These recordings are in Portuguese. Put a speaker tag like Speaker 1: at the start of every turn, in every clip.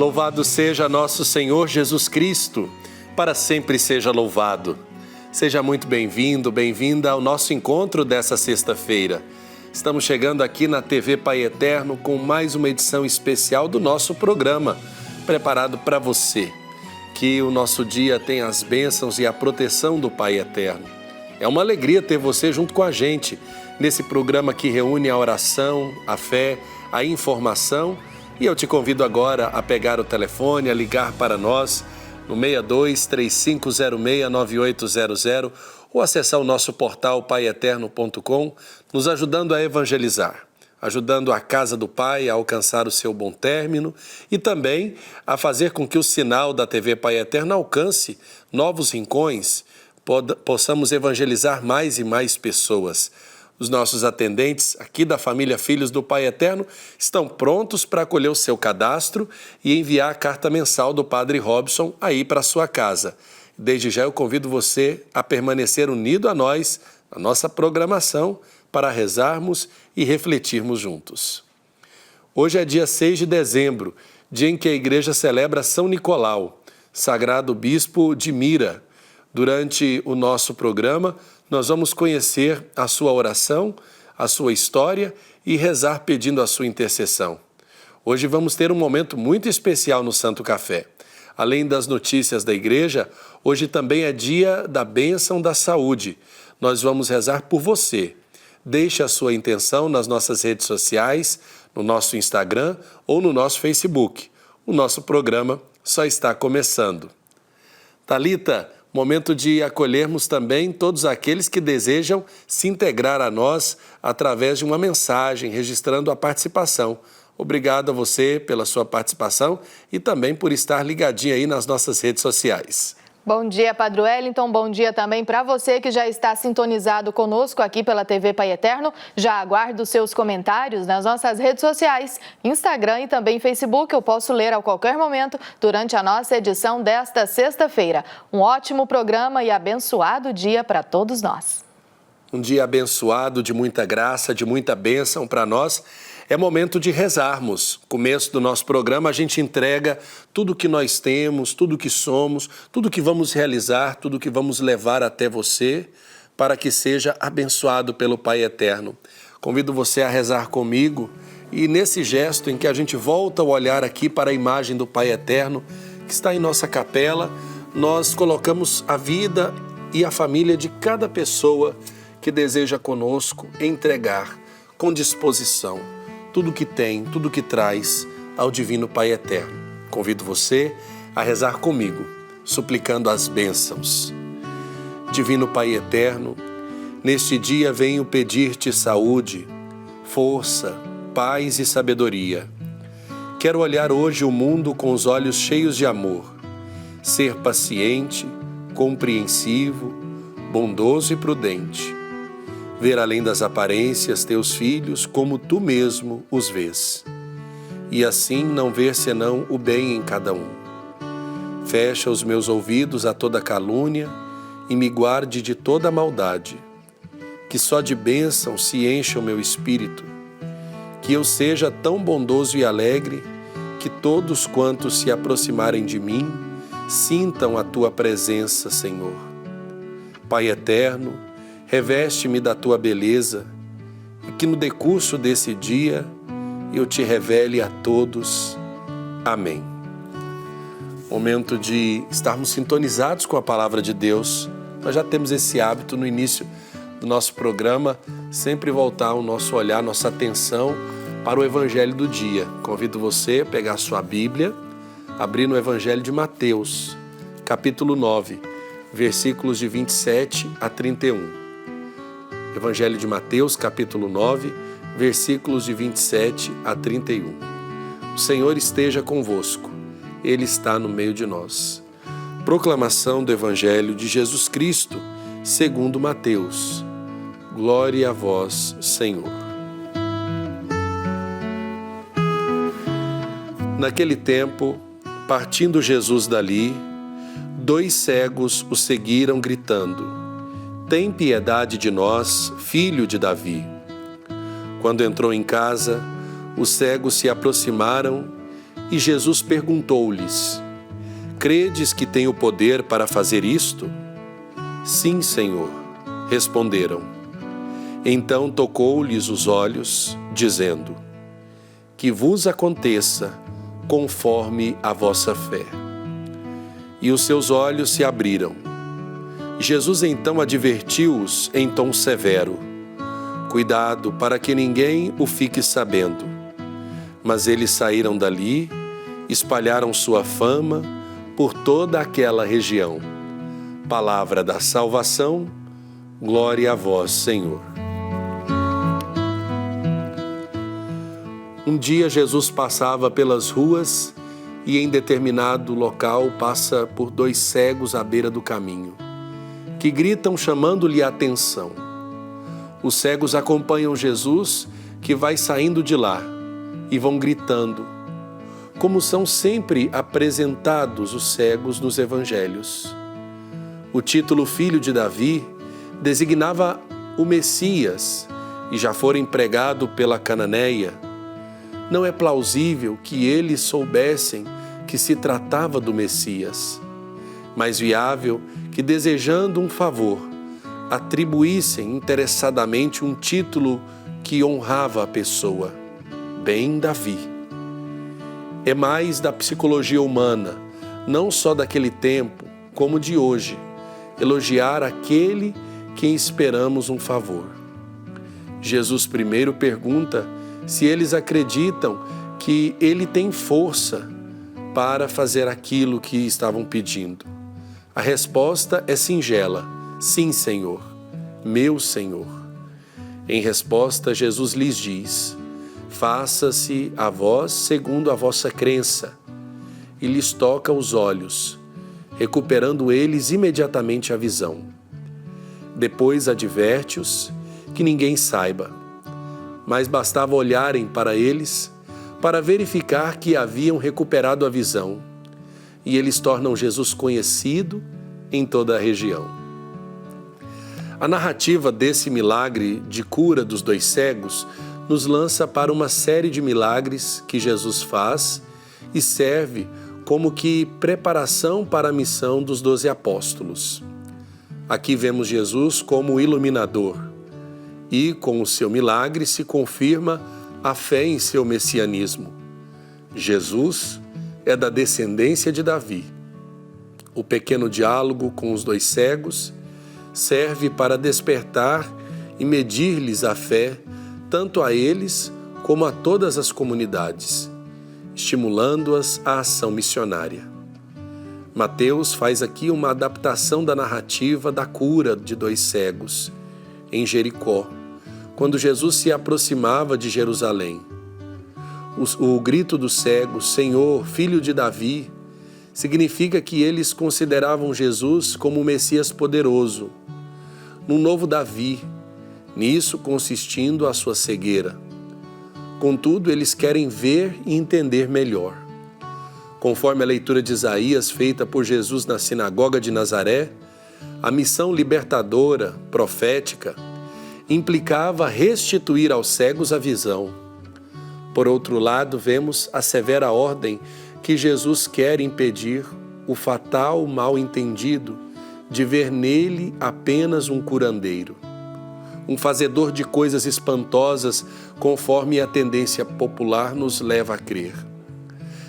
Speaker 1: Louvado seja nosso Senhor Jesus Cristo, para sempre seja louvado. Seja muito bem-vindo, bem-vinda ao nosso encontro dessa sexta-feira. Estamos chegando aqui na TV Pai Eterno com mais uma edição especial do nosso programa, preparado para você. Que o nosso dia tenha as bênçãos e a proteção do Pai Eterno. É uma alegria ter você junto com a gente nesse programa que reúne a oração, a fé, a informação. E eu te convido agora a pegar o telefone, a ligar para nós no 62-3506-9800 ou acessar o nosso portal paieterno.com, nos ajudando a evangelizar, ajudando a casa do Pai a alcançar o seu bom término e também a fazer com que o sinal da TV Pai Eterno alcance novos rincões, possamos evangelizar mais e mais pessoas. Os nossos atendentes aqui da família Filhos do Pai Eterno estão prontos para acolher o seu cadastro e enviar a carta mensal do Padre Robson aí para a sua casa. Desde já eu convido você a permanecer unido a nós, a nossa programação, para rezarmos e refletirmos juntos. Hoje é dia 6 de dezembro, dia em que a Igreja celebra São Nicolau, sagrado bispo de Mira. Durante o nosso programa, nós vamos conhecer a sua oração, a sua história e rezar pedindo a sua intercessão. Hoje vamos ter um momento muito especial no Santo Café. Além das notícias da igreja, hoje também é dia da bênção da saúde. Nós vamos rezar por você. Deixe a sua intenção nas nossas redes sociais, no nosso Instagram ou no nosso Facebook. O nosso programa só está começando. Thalita, momento de acolhermos também todos aqueles que desejam se integrar a nós através de uma mensagem, registrando a participação. Obrigado a você pela sua participação e também por estar ligadinho aí nas nossas redes sociais.
Speaker 2: Bom dia, Padre Wellington. Bom dia também para você que já está sintonizado conosco aqui pela TV Pai Eterno. Já aguardo os seus comentários nas nossas redes sociais, Instagram e também Facebook. Eu posso ler a qualquer momento durante a nossa edição desta sexta-feira. Um ótimo programa e abençoado dia para todos nós.
Speaker 1: Um dia abençoado, de muita graça, de muita bênção para nós. É momento de rezarmos. Começo do nosso programa, a gente entrega tudo que nós temos, tudo que somos, tudo que vamos realizar, tudo que vamos levar até você, para que seja abençoado pelo Pai Eterno. Convido você a rezar comigo e nesse gesto em que a gente volta o olhar aqui para a imagem do Pai Eterno, que está em nossa capela, nós colocamos a vida e a família de cada pessoa que deseja conosco entregar com disposição tudo que tem, tudo que traz ao Divino Pai Eterno. Convido você a rezar comigo, suplicando as bênçãos. Divino Pai Eterno, neste dia venho pedir-te saúde, força, paz e sabedoria. Quero olhar hoje o mundo com os olhos cheios de amor, ser paciente, compreensivo, bondoso e prudente. Ver além das aparências teus filhos como tu mesmo os vês, e assim não ver senão o bem em cada um. Fecha os meus ouvidos a toda calúnia e me guarde de toda maldade. Que só de bênção se encha o meu espírito, que eu seja tão bondoso e alegre que todos quantos se aproximarem de mim sintam a tua presença, Senhor. Pai Eterno, reveste-me da tua beleza e que no decurso desse dia eu te revele a todos. Amém. Momento de estarmos sintonizados com a palavra de Deus. Nós já temos esse hábito no início do nosso programa, sempre voltar o nosso olhar, nossa atenção para o Evangelho do dia. Convido você a pegar a sua Bíblia, abrir no Evangelho de Mateus, capítulo 9, versículos de 27 a 31. Evangelho de Mateus, capítulo 9, versículos de 27 a 31. O Senhor esteja convosco, Ele está no meio de nós. Proclamação do Evangelho de Jesus Cristo, segundo Mateus. Glória a vós, Senhor. Naquele tempo, partindo Jesus dali, 2 cegos o seguiram gritando: tem piedade de nós, filho de Davi. Quando entrou em casa, os cegos se aproximaram E Jesus perguntou-lhes: credes que tenho poder para fazer isto? Sim, Senhor, responderam. Então tocou-lhes os olhos, dizendo: que vos aconteça conforme a vossa fé. E os seus olhos se abriram. Jesus então advertiu-os em tom severo: cuidado para que ninguém o fique sabendo. Mas eles saíram dali, espalharam sua fama por toda aquela região. Palavra da salvação, glória a vós, Senhor. Um dia Jesus passava pelas ruas e em determinado local passa por 2 cegos à beira do caminho, que gritam chamando-lhe a atenção. Os cegos acompanham Jesus, que vai saindo de lá, e vão gritando, como são sempre apresentados os cegos nos evangelhos. O título Filho de Davi designava o Messias e já fora empregado pela Cananeia. Não é plausível que eles soubessem que se tratava do Messias, mas viável que, desejando um favor, atribuíssem interessadamente um título que honrava a pessoa, bem Davi. É mais da psicologia humana, não só daquele tempo, como de hoje, elogiar aquele quem esperamos um favor. Jesus primeiro pergunta se eles acreditam que ele tem força para fazer aquilo que estavam pedindo. A resposta é singela: sim, Senhor, meu Senhor. Em resposta, Jesus lhes diz: faça-se a vós segundo a vossa crença. E lhes toca os olhos, recuperando eles imediatamente a visão. Depois adverte-os que ninguém saiba, mas bastava olharem para eles para verificar que haviam recuperado a visão, e eles tornam Jesus conhecido em toda a região. A narrativa desse milagre de cura dos 2 cegos nos lança para uma série de milagres que Jesus faz e serve como que preparação para a missão dos 12 apóstolos. Aqui vemos Jesus como iluminador e, com o seu milagre, se confirma a fé em seu messianismo. Jesus é da descendência de Davi. O pequeno diálogo com os 2 cegos serve para despertar e medir-lhes a fé, tanto a eles como a todas as comunidades, estimulando-as à ação missionária. Mateus faz aqui uma adaptação da narrativa da cura de 2 cegos em Jericó, quando Jesus se aproximava de Jerusalém. O grito dos cegos, Senhor, Filho de Davi, significa que eles consideravam Jesus como o Messias poderoso, num novo Davi, nisso consistindo a sua cegueira. Contudo, eles querem ver e entender melhor. Conforme a leitura de Isaías feita por Jesus na sinagoga de Nazaré, a missão libertadora, profética, implicava restituir aos cegos a visão. Por outro lado, vemos a severa ordem que Jesus quer impedir o fatal mal-entendido de ver nele apenas um curandeiro, um fazedor de coisas espantosas, conforme a tendência popular nos leva a crer.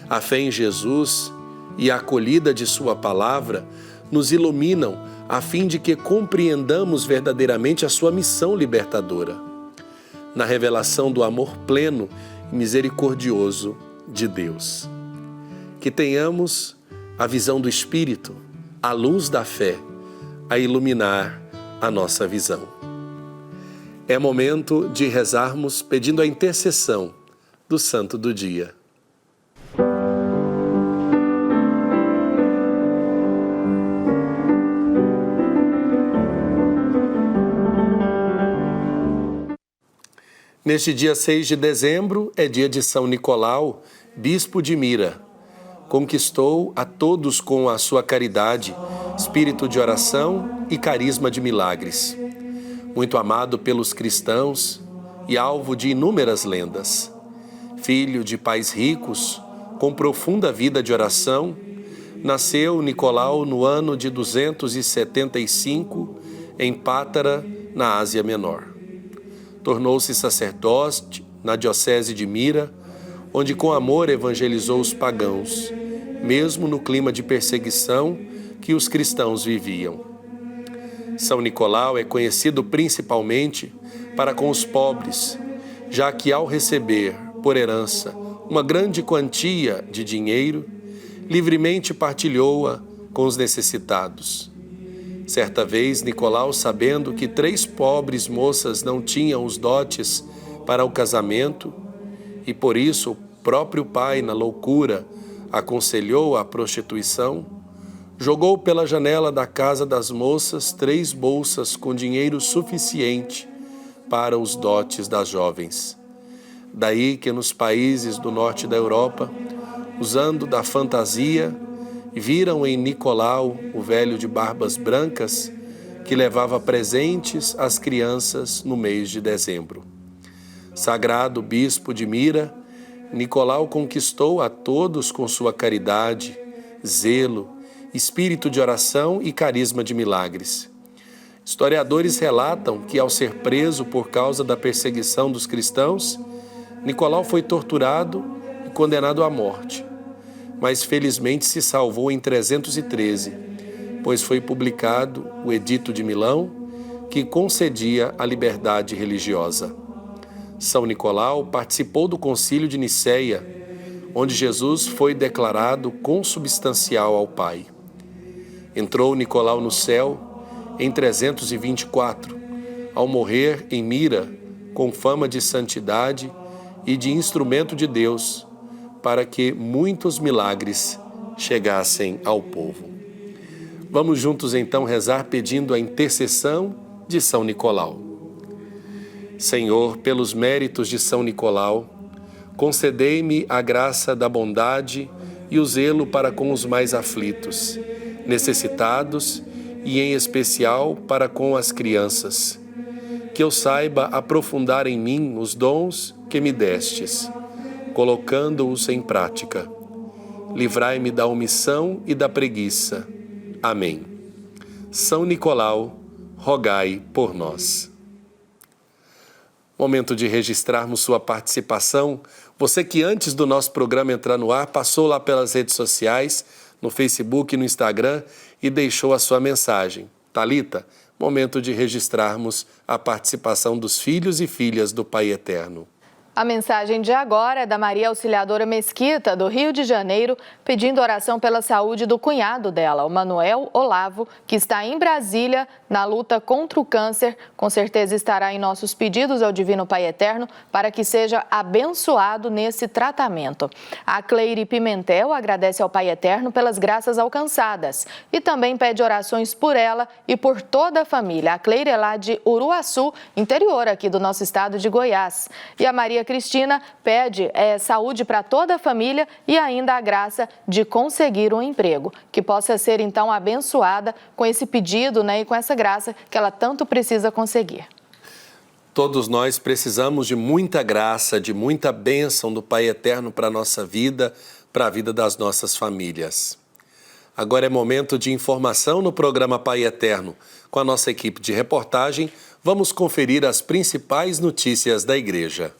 Speaker 1: A fé em Jesus e a acolhida de sua palavra nos iluminam a fim de que compreendamos verdadeiramente a sua missão libertadora, na revelação do amor pleno e misericordioso de Deus. Que tenhamos a visão do Espírito, a luz da fé, a iluminar a nossa visão. É momento de rezarmos pedindo a intercessão do Santo do Dia. Neste dia 6 de dezembro é dia de São Nicolau, bispo de Mira. Conquistou a todos com a sua caridade, espírito de oração e carisma de milagres. Muito amado pelos cristãos e alvo de inúmeras lendas. Filho de pais ricos, com profunda vida de oração, nasceu Nicolau no ano de 275, em Pátara, na Ásia Menor. Tornou-se sacerdote na diocese de Mira, onde com amor evangelizou os pagãos, mesmo no clima de perseguição que os cristãos viviam. São Nicolau é conhecido principalmente para com os pobres, já que ao receber, por herança, uma grande quantia de dinheiro, livremente partilhou-a com os necessitados. Certa vez, Nicolau, sabendo que 3 pobres moças não tinham os dotes para o casamento, e por isso o próprio pai, na loucura, aconselhou a prostituição, jogou pela janela da casa das moças 3 bolsas com dinheiro suficiente para os dotes das jovens. Daí que nos países do norte da Europa, usando da fantasia, viram em Nicolau, o velho de barbas brancas, que levava presentes às crianças no mês de dezembro. Sagrado bispo de Mira, Nicolau conquistou a todos com sua caridade, zelo, espírito de oração e carisma de milagres. Historiadores relatam que, ao ser preso por causa da perseguição dos cristãos, Nicolau foi torturado e condenado à morte, mas felizmente se salvou em 313, pois foi publicado o Edito de Milão, que concedia a liberdade religiosa. São Nicolau participou do Concílio de Niceia, onde Jesus foi declarado consubstancial ao Pai. Entrou Nicolau no céu em 324, ao morrer em Mira, com fama de santidade e de instrumento de Deus, para que muitos milagres chegassem ao povo. Vamos juntos então rezar pedindo a intercessão de São Nicolau. Senhor, pelos méritos de São Nicolau, concedei-me a graça da bondade e o zelo para com os mais aflitos, necessitados e, em especial, para com as crianças. Que eu saiba aprofundar em mim os dons que me destes, colocando-os em prática. Livrai-me da omissão e da preguiça. Amém. São Nicolau, rogai por nós. Momento de registrarmos sua participação. Você que antes do nosso programa entrar no ar, passou lá pelas redes sociais, no Facebook e no Instagram e deixou a sua mensagem. Thalita, momento de registrarmos a participação dos filhos e filhas do Pai Eterno.
Speaker 2: A mensagem de agora é da Maria Auxiliadora Mesquita, do Rio de Janeiro, pedindo oração pela saúde do cunhado dela, o Manuel Olavo, que está em Brasília na luta contra o câncer. Com certeza estará em nossos pedidos ao Divino Pai Eterno para que seja abençoado nesse tratamento. A Cleire Pimentel agradece ao Pai Eterno pelas graças alcançadas e também pede orações por ela e por toda a família. A Cleire é lá de Uruaçu, interior aqui do nosso estado de Goiás. E a Maria Cristina pede saúde para toda a família e ainda a graça de conseguir um emprego, que possa ser então abençoada com esse pedido, e com essa graça que ela tanto precisa conseguir.
Speaker 1: Todos nós precisamos de muita graça, de muita bênção do Pai Eterno para a nossa vida, para a vida das nossas famílias. Agora é momento de informação no programa Pai Eterno. Com a nossa equipe de reportagem, vamos conferir as principais notícias da Igreja.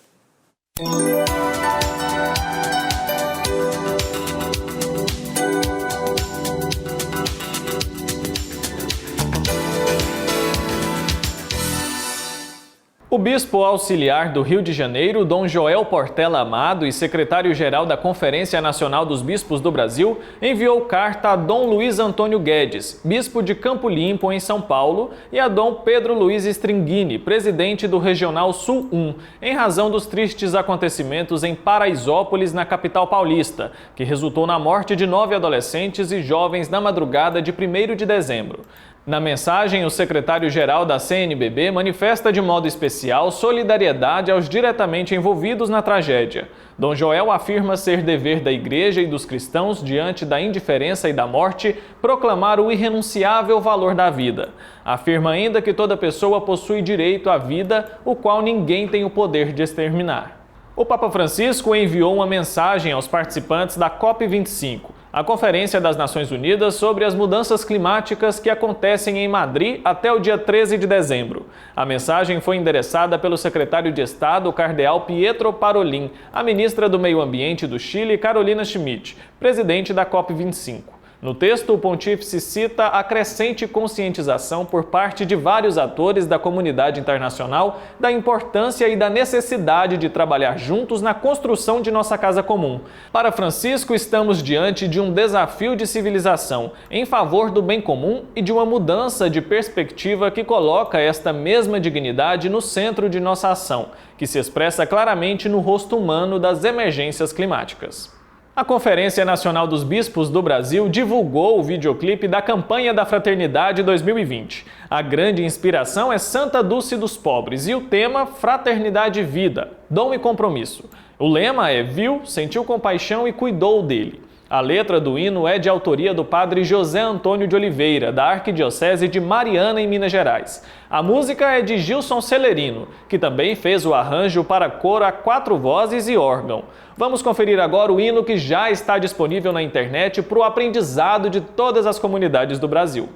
Speaker 3: O bispo auxiliar do Rio de Janeiro, Dom Joel Portela Amado, e secretário-geral da Conferência Nacional dos Bispos do Brasil, enviou carta a Dom Luiz Antônio Guedes, bispo de Campo Limpo, em São Paulo, e a Dom Pedro Luiz Stringini, presidente do Regional Sul 1, em razão dos tristes acontecimentos em Paraisópolis, na capital paulista, que resultou na morte de 9 adolescentes e jovens na madrugada de 1º de dezembro. Na mensagem, o secretário-geral da CNBB manifesta de modo especial solidariedade aos diretamente envolvidos na tragédia. Dom Joel afirma ser dever da Igreja e dos cristãos, diante da indiferença e da morte, proclamar o irrenunciável valor da vida. Afirma ainda que toda pessoa possui direito à vida, o qual ninguém tem o poder de exterminar. O Papa Francisco enviou uma mensagem aos participantes da COP25, a Conferência das Nações Unidas sobre as Mudanças Climáticas que acontecem em Madrid até o dia 13 de dezembro. A mensagem foi endereçada pelo secretário de Estado, o cardeal Pietro Parolin, à ministra do Meio Ambiente do Chile, Carolina Schmidt, presidente da COP25. No texto, o pontífice cita a crescente conscientização por parte de vários atores da comunidade internacional da importância e da necessidade de trabalhar juntos na construção de nossa casa comum. Para Francisco, estamos diante de um desafio de civilização em favor do bem comum e de uma mudança de perspectiva que coloca esta mesma dignidade no centro de nossa ação, que se expressa claramente no rosto humano das emergências climáticas. A Conferência Nacional dos Bispos do Brasil divulgou o videoclipe da Campanha da Fraternidade 2020. A grande inspiração é Santa Dulce dos Pobres e o tema Fraternidade e Vida, Dom e Compromisso. O lema é Viu, sentiu compaixão e cuidou dele. A letra do hino é de autoria do padre José Antônio de Oliveira, da Arquidiocese de Mariana, em Minas Gerais. A música é de Gilson Celerino, que também fez o arranjo para coro a 4 vozes e órgão. Vamos conferir agora o hino que já está disponível na internet para o aprendizado de todas as comunidades do Brasil.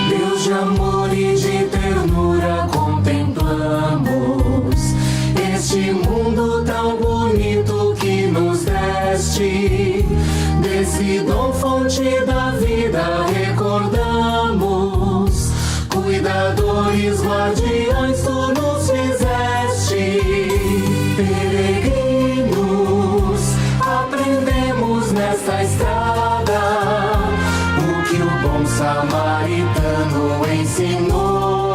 Speaker 4: Deus de amor e de ternura contemplamos este mundo tão bonito que nos deste. Desse dom fonte da vida recordamos, cuidadores, guardiões, tu nos fizeste. Peregrinos, aprendemos nesta estrada o que o bom samaritano ensinou.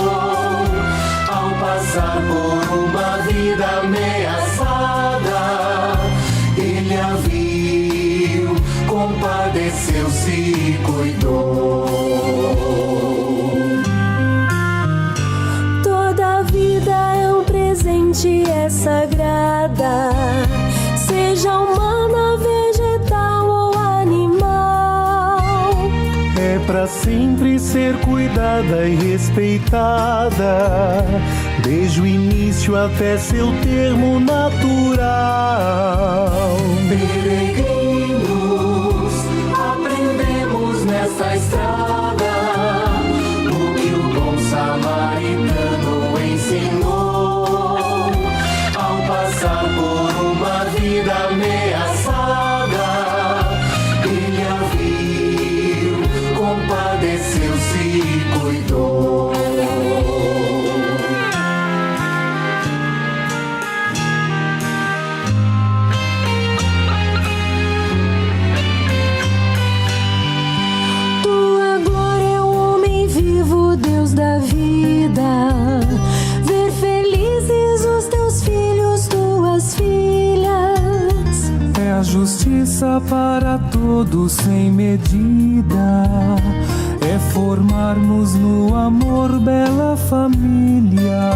Speaker 4: Ao passar por uma vida ameaçada, ele a viu, compadeceu-se e cuidou.
Speaker 5: Toda vida é um presente, é sagrada, seja humana, vegetal ou animal.
Speaker 6: É pra sempre ser cuidada e respeitada, desde o início até seu termo natural.
Speaker 4: Peregrinos, aprendemos nesta estrada o que o bom samaritano ensinou. Ao passar por uma vida ameaçada, ele a viu, compadeceu-se e cuidou.
Speaker 5: Da vida, ver felizes os teus filhos, tuas filhas.
Speaker 6: É a justiça para todos sem medida, é formarmos no amor bela família.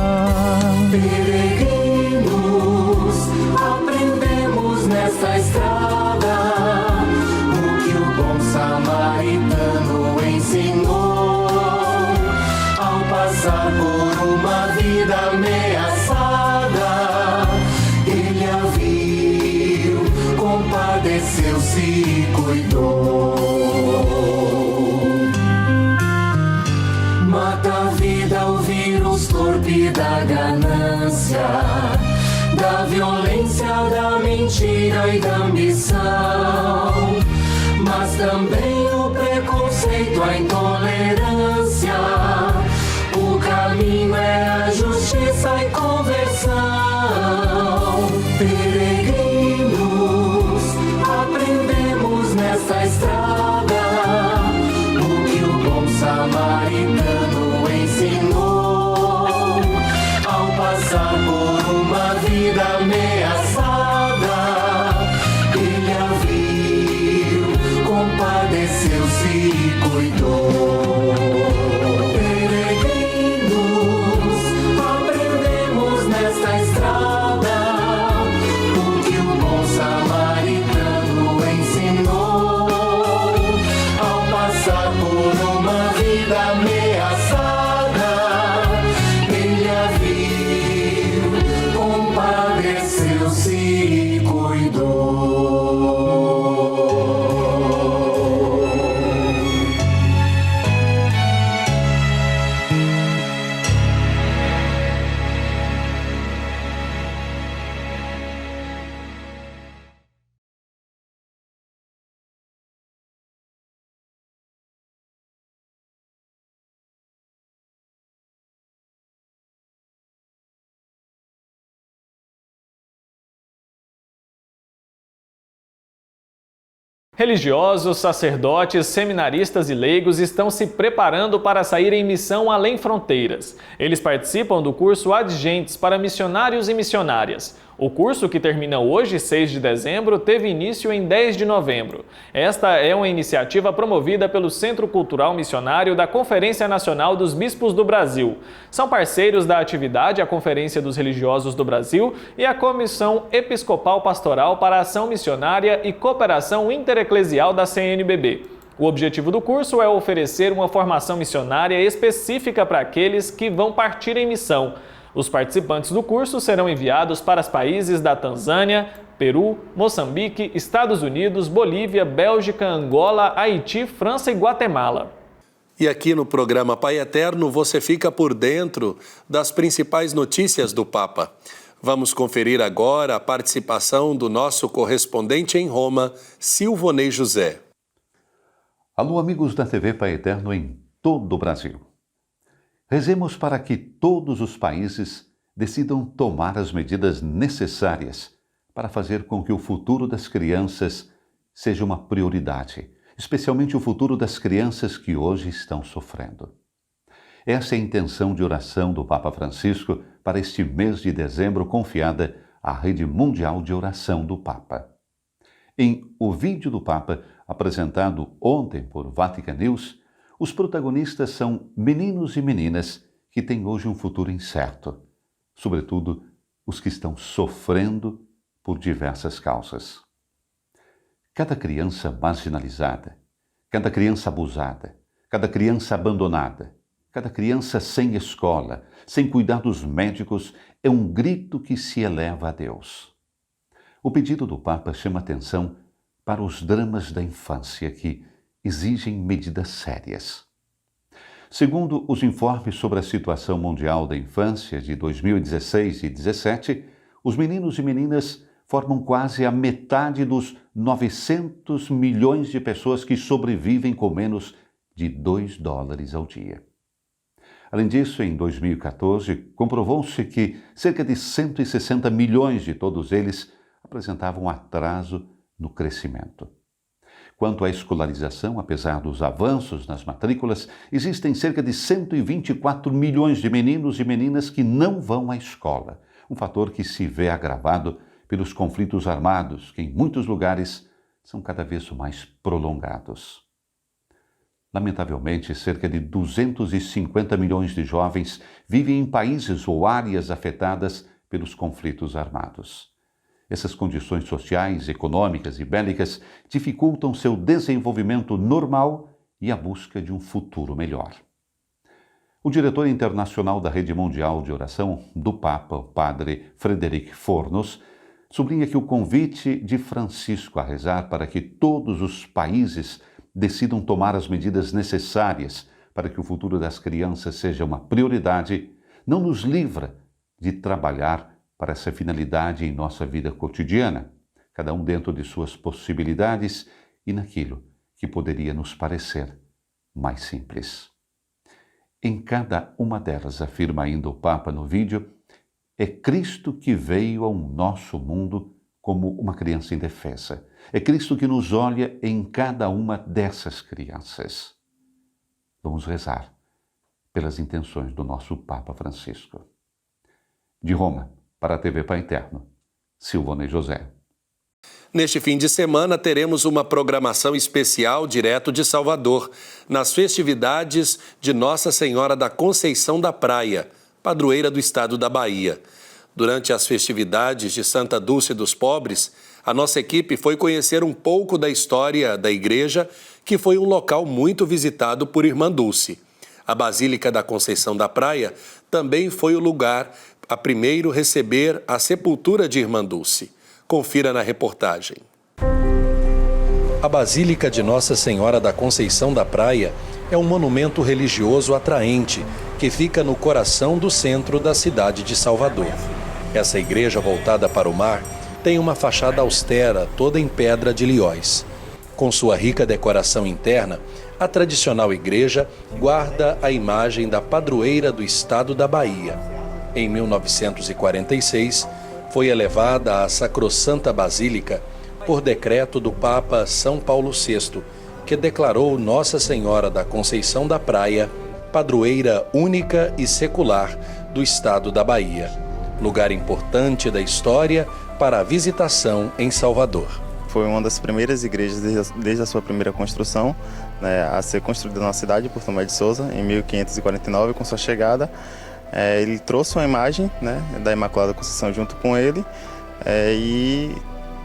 Speaker 4: Peregrinos, aprendemos nesta estrada o que o bom samaritano ensinou. Passar por uma vida ameaçada, ele a viu, compadeceu-se e cuidou. Mata a vida o vírus torpe da ganância, da violência, da mentira e da ambição, mas também o preconceito, a intolerância. O caminho é a justiça e conversão. Peregrinos, aprendemos nesta estrada o que o bom samaritano ensinou. Ao passar por uma vida ameaçada, ele a viu, compadeceu-se e cuidou. Nesta estrada, o que o bom samaritano ensinou. Ao passar por uma vida ameaçada, ele a viu, compadeceu. trouxe e cuidou.
Speaker 3: Religiosos, sacerdotes, seminaristas e leigos estão se preparando para sair em missão além fronteiras. Eles participam do curso Adigentes para Missionários e Missionárias. O curso, que termina hoje, 6 de dezembro, teve início em 10 de novembro. Esta é uma iniciativa promovida pelo Centro Cultural Missionário da Conferência Nacional dos Bispos do Brasil. São parceiros da atividade a Conferência dos Religiosos do Brasil e a Comissão Episcopal Pastoral para a Ação Missionária e Cooperação Intereclesial da CNBB. O objetivo do curso é oferecer uma formação missionária específica para aqueles que vão partir em missão. Os participantes do curso serão enviados para os países da Tanzânia, Peru, Moçambique, Estados Unidos, Bolívia, Bélgica, Angola, Haiti, França e Guatemala.
Speaker 1: E aqui no programa Pai Eterno você fica por dentro das principais notícias do Papa. Vamos conferir agora a participação do nosso correspondente em Roma, Silvonei José.
Speaker 7: Alô, amigos da TV Pai Eterno em todo o Brasil. Rezemos para que todos os países decidam tomar as medidas necessárias para fazer com que o futuro das crianças seja uma prioridade, especialmente o futuro das crianças que hoje estão sofrendo. Essa é a intenção de oração do Papa Francisco para este mês de dezembro, confiada à Rede Mundial de Oração do Papa. Em O Vídeo do Papa, apresentado ontem por Vatican News, os protagonistas são meninos e meninas que têm hoje um futuro incerto, sobretudo os que estão sofrendo por diversas causas. Cada criança marginalizada, cada criança abusada, cada criança abandonada, cada criança sem escola, sem cuidados médicos, é um grito que se eleva a Deus. O pedido do Papa chama atenção para os dramas da infância que exigem medidas sérias. Segundo os informes sobre a situação mundial da infância de 2016 e 2017, os meninos e meninas formam quase a metade dos 900 milhões de pessoas que sobrevivem com menos de $2 ao dia. Além disso, em 2014, comprovou-se que cerca de 160 milhões de todos eles apresentavam atraso no crescimento. Quanto à escolarização, apesar dos avanços nas matrículas, existem cerca de 124 milhões de meninos e meninas que não vão à escola, um fator que se vê agravado pelos conflitos armados, que em muitos lugares são cada vez mais prolongados. Lamentavelmente, cerca de 250 milhões de jovens vivem em países ou áreas afetadas pelos conflitos armados. Essas condições sociais, econômicas e bélicas dificultam seu desenvolvimento normal e a busca de um futuro melhor. O diretor internacional da Rede Mundial de Oração do Papa, o padre Frederic Fornos, sublinha que o convite de Francisco a rezar para que todos os países decidam tomar as medidas necessárias para que o futuro das crianças seja uma prioridade, não nos livra de trabalhar para essa finalidade em nossa vida cotidiana, cada um dentro de suas possibilidades e naquilo que poderia nos parecer mais simples. Em cada uma delas, afirma ainda o Papa no vídeo, é Cristo que veio ao nosso mundo como uma criança indefesa. É Cristo que nos olha em cada uma dessas crianças. Vamos rezar pelas intenções do nosso Papa Francisco. De Roma, para a TV Pai Eterno, Silvonei José.
Speaker 1: Neste fim de semana teremos uma programação especial direto de Salvador, nas festividades de Nossa Senhora da Conceição da Praia, padroeira do estado da Bahia. Durante as festividades de Santa Dulce dos Pobres, a nossa equipe foi conhecer um pouco da história da igreja, que foi um local muito visitado por Irmã Dulce. A Basílica da Conceição da Praia também foi o lugar a primeiro receber a sepultura de Irmã Dulce. Confira na reportagem. A Basílica de Nossa Senhora da Conceição da Praia é um monumento religioso atraente que fica no coração do centro da cidade de Salvador. Essa igreja voltada para o mar tem uma fachada austera, toda em pedra de Lihóis. Com sua rica decoração interna, a tradicional igreja guarda a imagem da padroeira do estado da Bahia. Em 1946, foi elevada à Sacrossanta Basílica por decreto do Papa São Paulo VI, que declarou Nossa Senhora da Conceição da Praia padroeira única e secular do estado da Bahia, lugar importante da história para a visitação em Salvador.
Speaker 8: Foi uma das primeiras igrejas desde a sua primeira construção, né, a ser construída na cidade por Tomé de Souza, em 1549, com sua chegada. Ele trouxe uma imagem, né, da Imaculada Conceição junto com ele e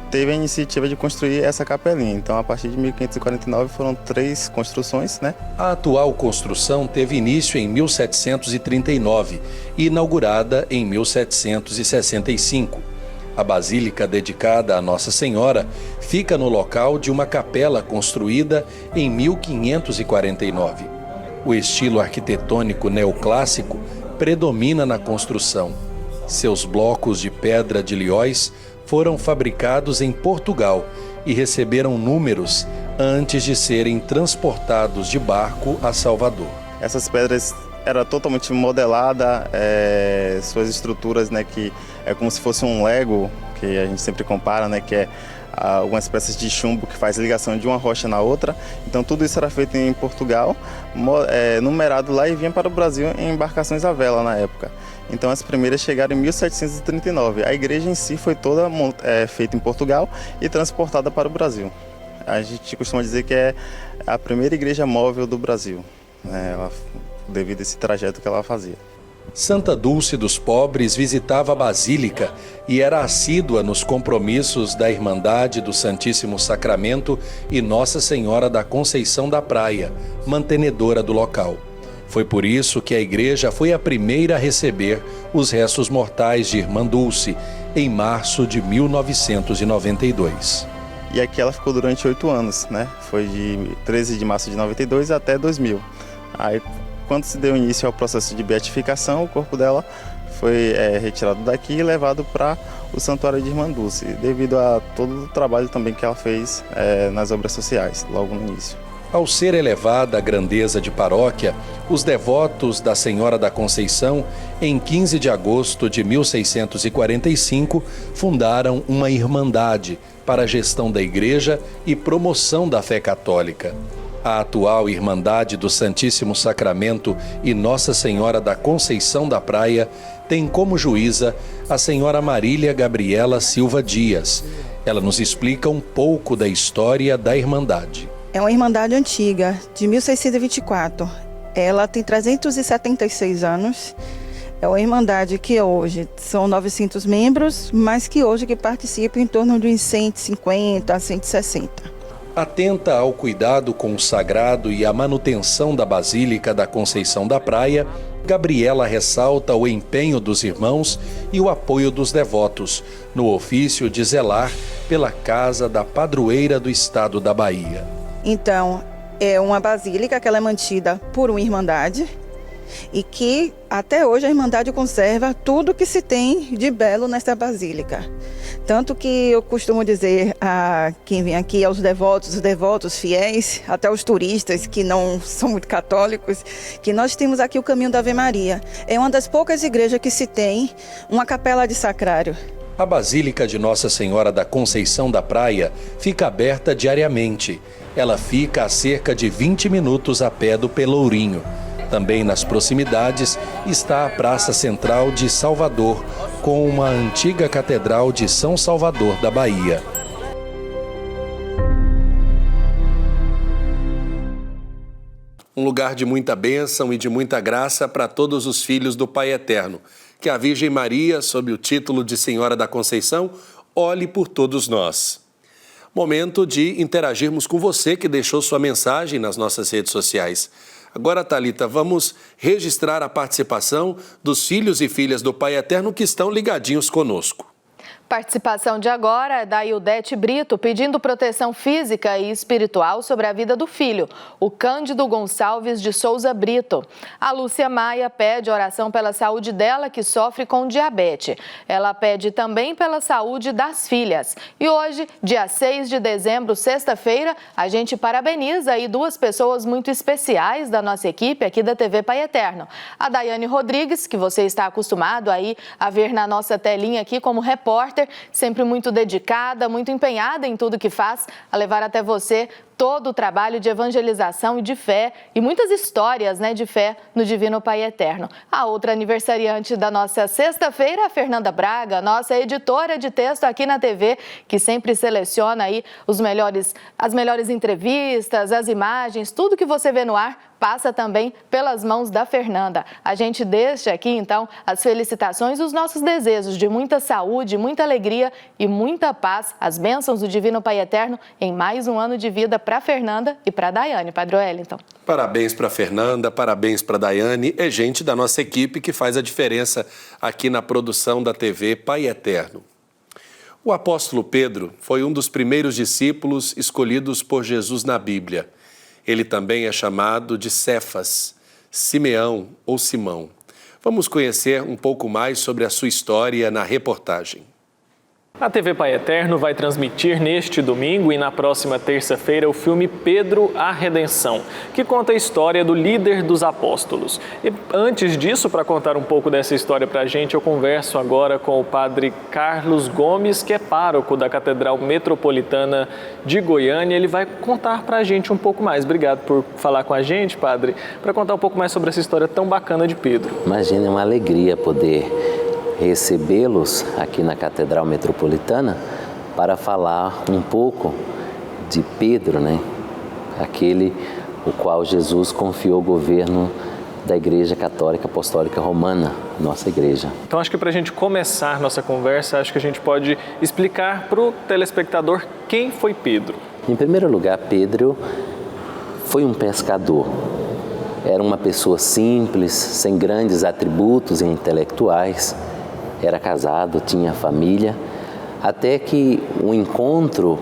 Speaker 8: teve a iniciativa de construir essa capelinha. Então, a partir de 1549, foram 3 construções, né?
Speaker 1: A atual construção teve início em 1739 e inaugurada em 1765. A basílica dedicada a Nossa Senhora fica no local de uma capela construída em 1549. O estilo arquitetônico neoclássico predomina na construção. Seus blocos de pedra de Lihóis foram fabricados em Portugal e receberam números antes de serem transportados de barco a Salvador.
Speaker 8: Essas pedras eram totalmente modeladas, suas estruturas, né, que é como se fosse um Lego, que a gente sempre compara, né, que é algumas peças de chumbo que faz ligação de uma rocha na outra. Então tudo isso era feito em Portugal, numerado lá e vinha para o Brasil em embarcações à vela na época. Então as primeiras chegaram em 1739. A igreja em si foi toda feita em Portugal e transportada para o Brasil. A gente costuma dizer que é a primeira igreja móvel do Brasil, né, devido a esse trajeto que ela fazia.
Speaker 1: Santa Dulce dos Pobres visitava a Basílica e era assídua nos compromissos da Irmandade do Santíssimo Sacramento e Nossa Senhora da Conceição da Praia, mantenedora do local. Foi por isso que a igreja foi a primeira a receber os restos mortais de Irmã Dulce, em março de 1992.
Speaker 8: E aqui ela ficou durante 8 anos, né? Foi de 13 de março de 92 até 2000. Aí, quando se deu início ao processo de beatificação, o corpo dela foi retirado daqui e levado para o Santuário de Irmã Dulce, devido a todo o trabalho também que ela fez nas obras sociais, logo no início.
Speaker 1: Ao ser elevada à grandeza de paróquia, os devotos da Senhora da Conceição, em 15 de agosto de 1645, fundaram uma irmandade para a gestão da igreja e promoção da fé católica. A atual Irmandade do Santíssimo Sacramento e Nossa Senhora da Conceição da Praia tem como juíza a Senhora Marília Gabriela Silva Dias. Ela nos explica um pouco da história da Irmandade.
Speaker 9: É uma irmandade antiga, de 1624. Ela tem 376 anos. É uma irmandade que hoje são 900 membros, mas que hoje participam em torno de uns 150 a 160.
Speaker 1: Atenta ao cuidado com o sagrado e à manutenção da Basílica da Conceição da Praia, Gabriela ressalta o empenho dos irmãos e o apoio dos devotos no ofício de zelar pela casa da padroeira do estado da Bahia.
Speaker 9: Então, é uma basílica que ela é mantida por uma irmandade e que até hoje a irmandade conserva tudo que se tem de belo nessa basílica. Tanto que eu costumo dizer a quem vem aqui, aos devotos, os devotos fiéis, até os turistas que não são muito católicos, que nós temos aqui o caminho da Ave Maria. É uma das poucas igrejas que se tem uma capela de sacrário.
Speaker 1: A Basílica de Nossa Senhora da Conceição da Praia fica aberta diariamente. Ela fica a cerca de 20 minutos a pé do Pelourinho. Também nas proximidades está a Praça Central de Salvador, com uma antiga Catedral de São Salvador da Bahia. Um lugar de muita bênção e de muita graça para todos os filhos do Pai Eterno. Que a Virgem Maria, sob o título de Senhora da Conceição, olhe por todos nós. Momento de interagirmos com você que deixou sua mensagem nas nossas redes sociais. Agora, Thalita, vamos registrar a participação dos filhos e filhas do Pai Eterno que estão ligadinhos conosco.
Speaker 2: Participação de agora é da Ildete Brito, pedindo proteção física e espiritual sobre a vida do filho, o Cândido Gonçalves de Souza Brito. A Lúcia Maia pede oração pela saúde dela, que sofre com diabetes. Ela pede também pela saúde das filhas. E hoje, dia 6 de dezembro, sexta-feira, a gente parabeniza aí duas pessoas muito especiais da nossa equipe aqui da TV Pai Eterno. A Daiane Rodrigues, que você está acostumado aí a ver na nossa telinha aqui como repórter, sempre muito dedicada, muito empenhada em tudo que faz, a levar até você todo o trabalho de evangelização e de fé e muitas histórias, de fé no Divino Pai Eterno. A outra aniversariante da nossa sexta-feira, a Fernanda Braga, nossa editora de texto aqui na TV, que sempre seleciona aí as melhores entrevistas, as imagens, tudo que você vê no ar passa também pelas mãos da Fernanda. A gente deixa aqui, então, as felicitações e os nossos desejos de muita saúde, muita alegria e muita paz, as bênçãos do Divino Pai Eterno em mais um ano de vida para Fernanda e para Daiane, Padre Wellington.
Speaker 1: Parabéns para Fernanda, parabéns para Daiane, é gente da nossa equipe que faz a diferença aqui na produção da TV Pai Eterno. O apóstolo Pedro foi um dos primeiros discípulos escolhidos por Jesus na Bíblia. Ele também é chamado de Cefas, Simeão ou Simão. Vamos conhecer um pouco mais sobre a sua história na reportagem.
Speaker 3: A TV Pai Eterno vai transmitir neste domingo e na próxima terça-feira o filme Pedro, a Redenção, que conta a história do líder dos apóstolos. E antes disso, para contar um pouco dessa história para a gente, eu converso agora com o padre Carlos Gomes, que é pároco da Catedral Metropolitana de Goiânia. Ele vai contar para a gente um pouco mais. Obrigado por falar com a gente, padre, para contar um pouco mais sobre essa história tão bacana de Pedro.
Speaker 10: Imagina, é uma alegria poder recebê-los aqui na Catedral Metropolitana para falar um pouco de Pedro, aquele o qual Jesus confiou o governo da Igreja Católica Apostólica Romana, nossa igreja.
Speaker 3: Então acho que para a gente começar nossa conversa, acho que a gente pode explicar para o telespectador quem foi Pedro.
Speaker 10: Em primeiro lugar, Pedro foi um pescador. Era uma pessoa simples, sem grandes atributos intelectuais. Era casado, tinha família, até que o encontro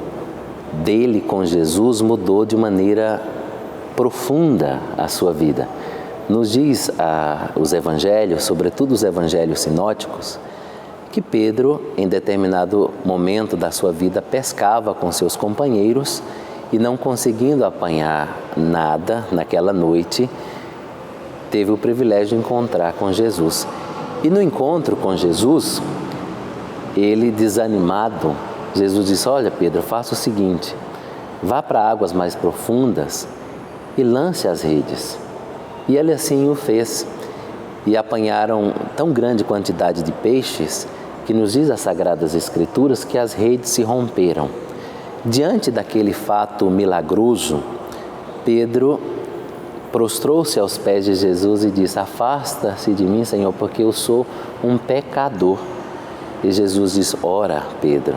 Speaker 10: dele com Jesus mudou de maneira profunda a sua vida. Nos diz os evangelhos, sobretudo os evangelhos sinóticos, que Pedro, em determinado momento da sua vida, pescava com seus companheiros e, não conseguindo apanhar nada naquela noite, teve o privilégio de encontrar com Jesus. E no encontro com Jesus, ele desanimado, Jesus disse: olha, Pedro, faça o seguinte, vá para águas mais profundas e lance as redes. E ele assim o fez. E apanharam tão grande quantidade de peixes que nos diz as Sagradas Escrituras que as redes se romperam. Diante daquele fato milagroso, Pedro prostrou-se aos pés de Jesus e disse: afasta-se de mim, Senhor, porque eu sou um pecador. E Jesus disse: ora, Pedro,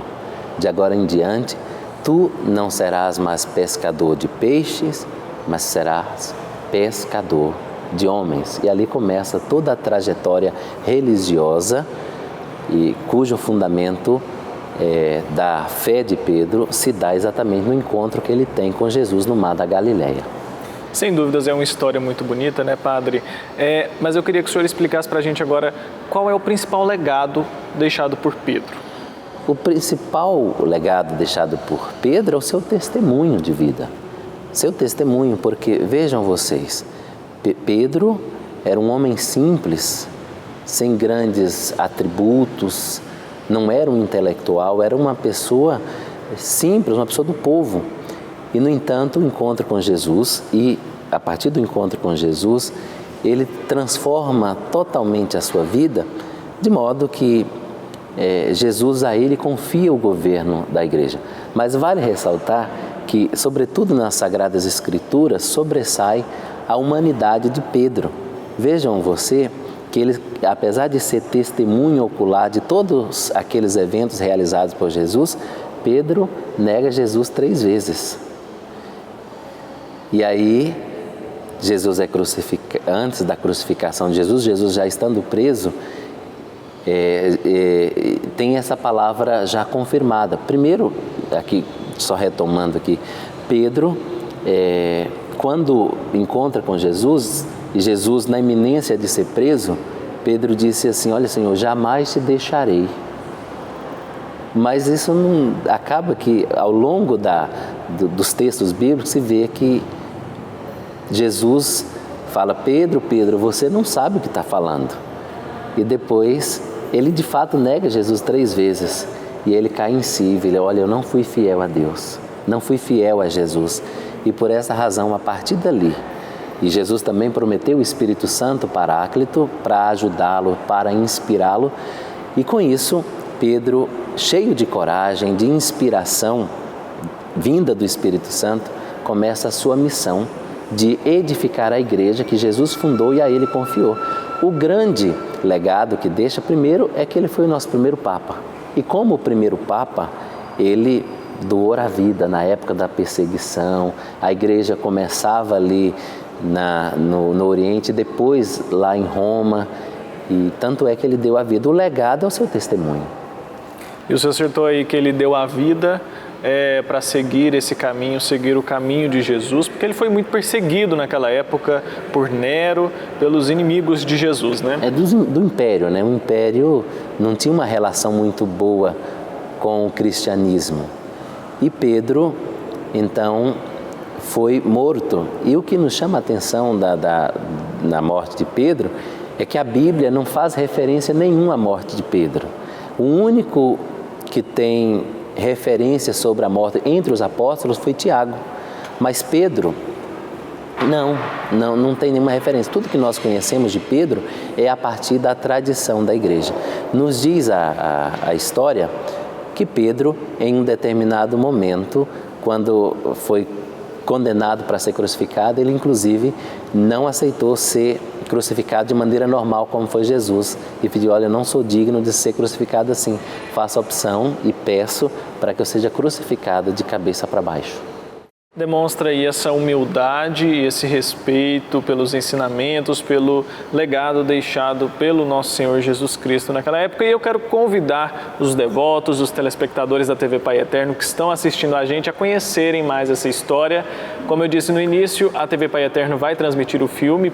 Speaker 10: de agora em diante, tu não serás mais pescador de peixes, mas serás pescador de homens. E ali começa toda a trajetória religiosa, e cujo fundamento da fé de Pedro se dá exatamente no encontro que ele tem com Jesus no mar da Galileia.
Speaker 3: Sem dúvidas, é uma história muito bonita, padre? Mas eu queria que o senhor explicasse para a gente agora qual é o principal legado deixado por Pedro.
Speaker 10: O principal legado deixado por Pedro é o seu testemunho de vida. Seu testemunho, porque vejam vocês, Pedro era um homem simples, sem grandes atributos, não era um intelectual, era uma pessoa simples, uma pessoa do povo. E, no entanto, o encontro com Jesus, e a partir do encontro com Jesus, ele transforma totalmente a sua vida, de modo que Jesus a ele confia o governo da igreja. Mas vale ressaltar que, sobretudo nas Sagradas Escrituras, sobressai a humanidade de Pedro. Vejam você que ele, apesar de ser testemunho ocular de todos aqueles eventos realizados por Jesus, Pedro nega Jesus 3 vezes. E aí Jesus é crucificado, antes da crucificação de Jesus, Jesus já estando preso, tem essa palavra já confirmada. Primeiro, aqui, só retomando aqui, Pedro, quando encontra com Jesus, e Jesus na iminência de ser preso, Pedro disse assim: olha, Senhor, jamais te deixarei. Mas isso não acaba que ao longo dos textos bíblicos se vê que Jesus fala: Pedro, Pedro, você não sabe o que está falando. E depois ele de fato nega Jesus 3 vezes e ele cai em si, ele: olha, eu não fui fiel a Deus, não fui fiel a Jesus. E por essa razão, a partir dali, e Jesus também prometeu o Espírito Santo Paráclito para ajudá-lo, para inspirá-lo. E com isso, Pedro, cheio de coragem, de inspiração vinda do Espírito Santo, começa a sua missão de edificar a igreja que Jesus fundou e a ele confiou. O grande legado que deixa, primeiro, é que ele foi o nosso primeiro Papa. E como o primeiro Papa, ele doou a vida na época da perseguição. A igreja começava ali no Oriente, depois lá em Roma, e tanto é que ele deu a vida. O legado é o seu testemunho.
Speaker 3: E o senhor acertou aí que ele deu a vida para seguir esse caminho, seguir o caminho de Jesus, porque ele foi muito perseguido naquela época por Nero, pelos inimigos de Jesus, né?
Speaker 10: Do Império, né? O Império não tinha uma relação muito boa com o cristianismo. E Pedro, então, foi morto. E o que nos chama a atenção na morte de Pedro é que a Bíblia não faz referência nenhuma à morte de Pedro. O único que tem referência sobre a morte entre os apóstolos foi Tiago. Mas Pedro, não tem nenhuma referência. Tudo que nós conhecemos de Pedro é a partir da tradição da igreja. Nos diz a história que Pedro, em um determinado momento, quando foi condenado para ser crucificado, ele inclusive não aceitou ser crucificado de maneira normal, como foi Jesus, e pediu: olha, eu não sou digno de ser crucificado assim, faço a opção e peço para que eu seja crucificado de cabeça para baixo.
Speaker 3: Demonstra aí essa humildade e esse respeito pelos ensinamentos, pelo legado deixado pelo nosso Senhor Jesus Cristo naquela época. E eu quero convidar os devotos, os telespectadores da TV Pai Eterno que estão assistindo a gente a conhecerem mais essa história. Como eu disse no início, a TV Pai Eterno vai transmitir o filme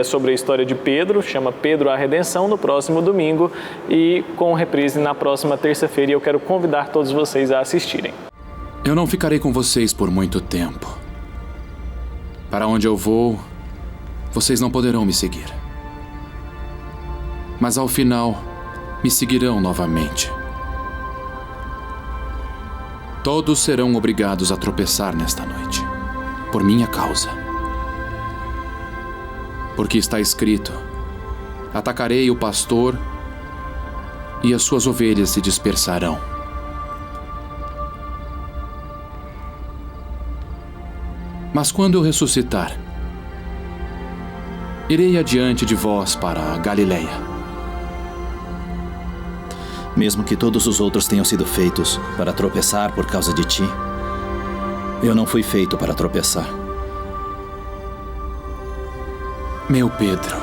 Speaker 3: sobre a história de Pedro, chama Pedro a Redenção, no próximo domingo e com reprise na próxima terça-feira. E eu quero convidar todos vocês a assistirem.
Speaker 11: Eu não ficarei com vocês por muito tempo. Para onde eu vou, vocês não poderão me seguir. Mas ao final, me seguirão novamente. Todos serão obrigados a tropeçar nesta noite, por minha causa. Porque está escrito: atacarei o pastor e as suas ovelhas se dispersarão. Mas quando eu ressuscitar, irei adiante de vós para a Galileia.
Speaker 12: Mesmo que todos os outros tenham sido feitos para tropeçar por causa de ti, eu não fui feito para tropeçar.
Speaker 11: Meu Pedro,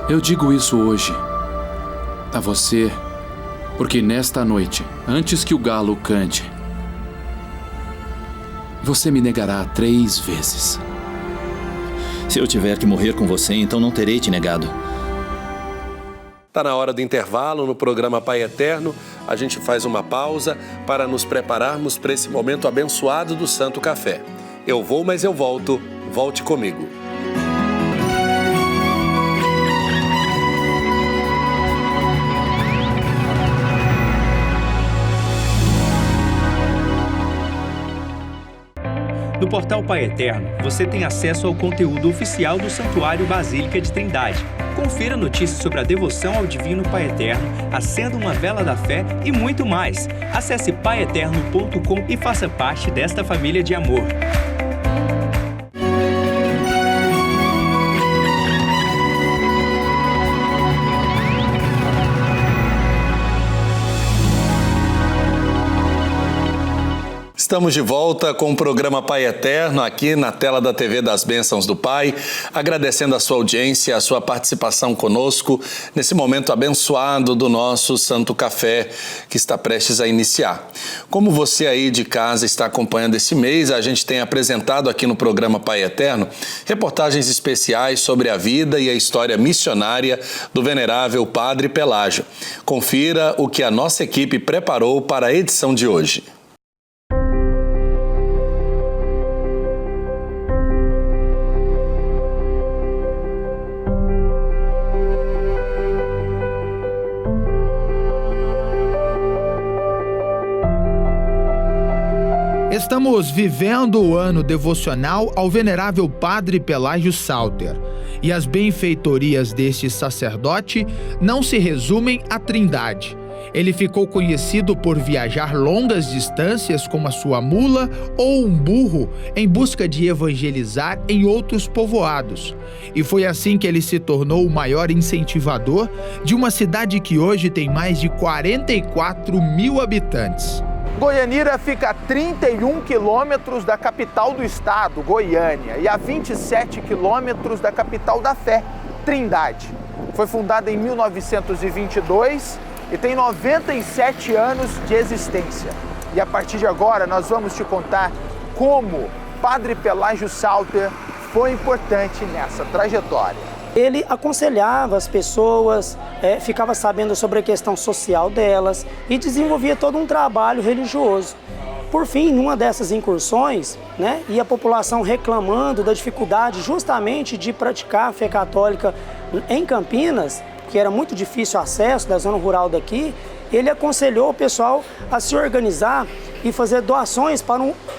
Speaker 11: eu digo isso hoje a você, porque nesta noite, antes que o galo cante, você me negará 3 vezes.
Speaker 12: Se eu tiver que morrer com você, então não terei te negado.
Speaker 1: Está na hora do intervalo no programa Pai Eterno. A gente faz uma pausa para nos prepararmos para esse momento abençoado do Santo Café. Eu vou, mas eu volto. Volte comigo.
Speaker 13: No portal Pai Eterno, você tem acesso ao conteúdo oficial do Santuário Basílica de Trindade. Confira notícias sobre a devoção ao Divino Pai Eterno, acenda uma vela da fé e muito mais. Acesse paieterno.com e faça parte desta família de amor.
Speaker 1: Estamos de volta com o programa Pai Eterno, aqui na tela da TV das Bênçãos do Pai, agradecendo a sua audiência, a sua participação conosco nesse momento abençoado do nosso Santo Café, que está prestes a iniciar. Como você aí de casa está acompanhando esse mês, a gente tem apresentado aqui no programa Pai Eterno reportagens especiais sobre a vida e a história missionária do venerável Padre Pelágio. Confira o que a nossa equipe preparou para a edição de hoje.
Speaker 14: Estamos vivendo o ano devocional ao venerável Padre Pelágio Salter. E as benfeitorias deste sacerdote não se resumem à Trindade. Ele ficou conhecido por viajar longas distâncias com a sua mula ou um burro em busca de evangelizar em outros povoados. E foi assim que ele se tornou o maior incentivador de uma cidade que hoje tem mais de 44 mil habitantes.
Speaker 15: Goianira fica a 31 quilômetros da capital do estado, Goiânia, e a 27 quilômetros da capital da fé, Trindade. Foi fundada em 1922 e tem 97 anos de existência. E a partir de agora nós vamos te contar como Padre Pelágio Salter foi importante nessa trajetória.
Speaker 16: Ele aconselhava as pessoas, ficava sabendo sobre a questão social delas e desenvolvia todo um trabalho religioso. Por fim, numa dessas incursões, e a população reclamando da dificuldade justamente de praticar a fé católica em Campinas, que era muito difícil o acesso da zona rural daqui, ele aconselhou o pessoal a se organizar e fazer doações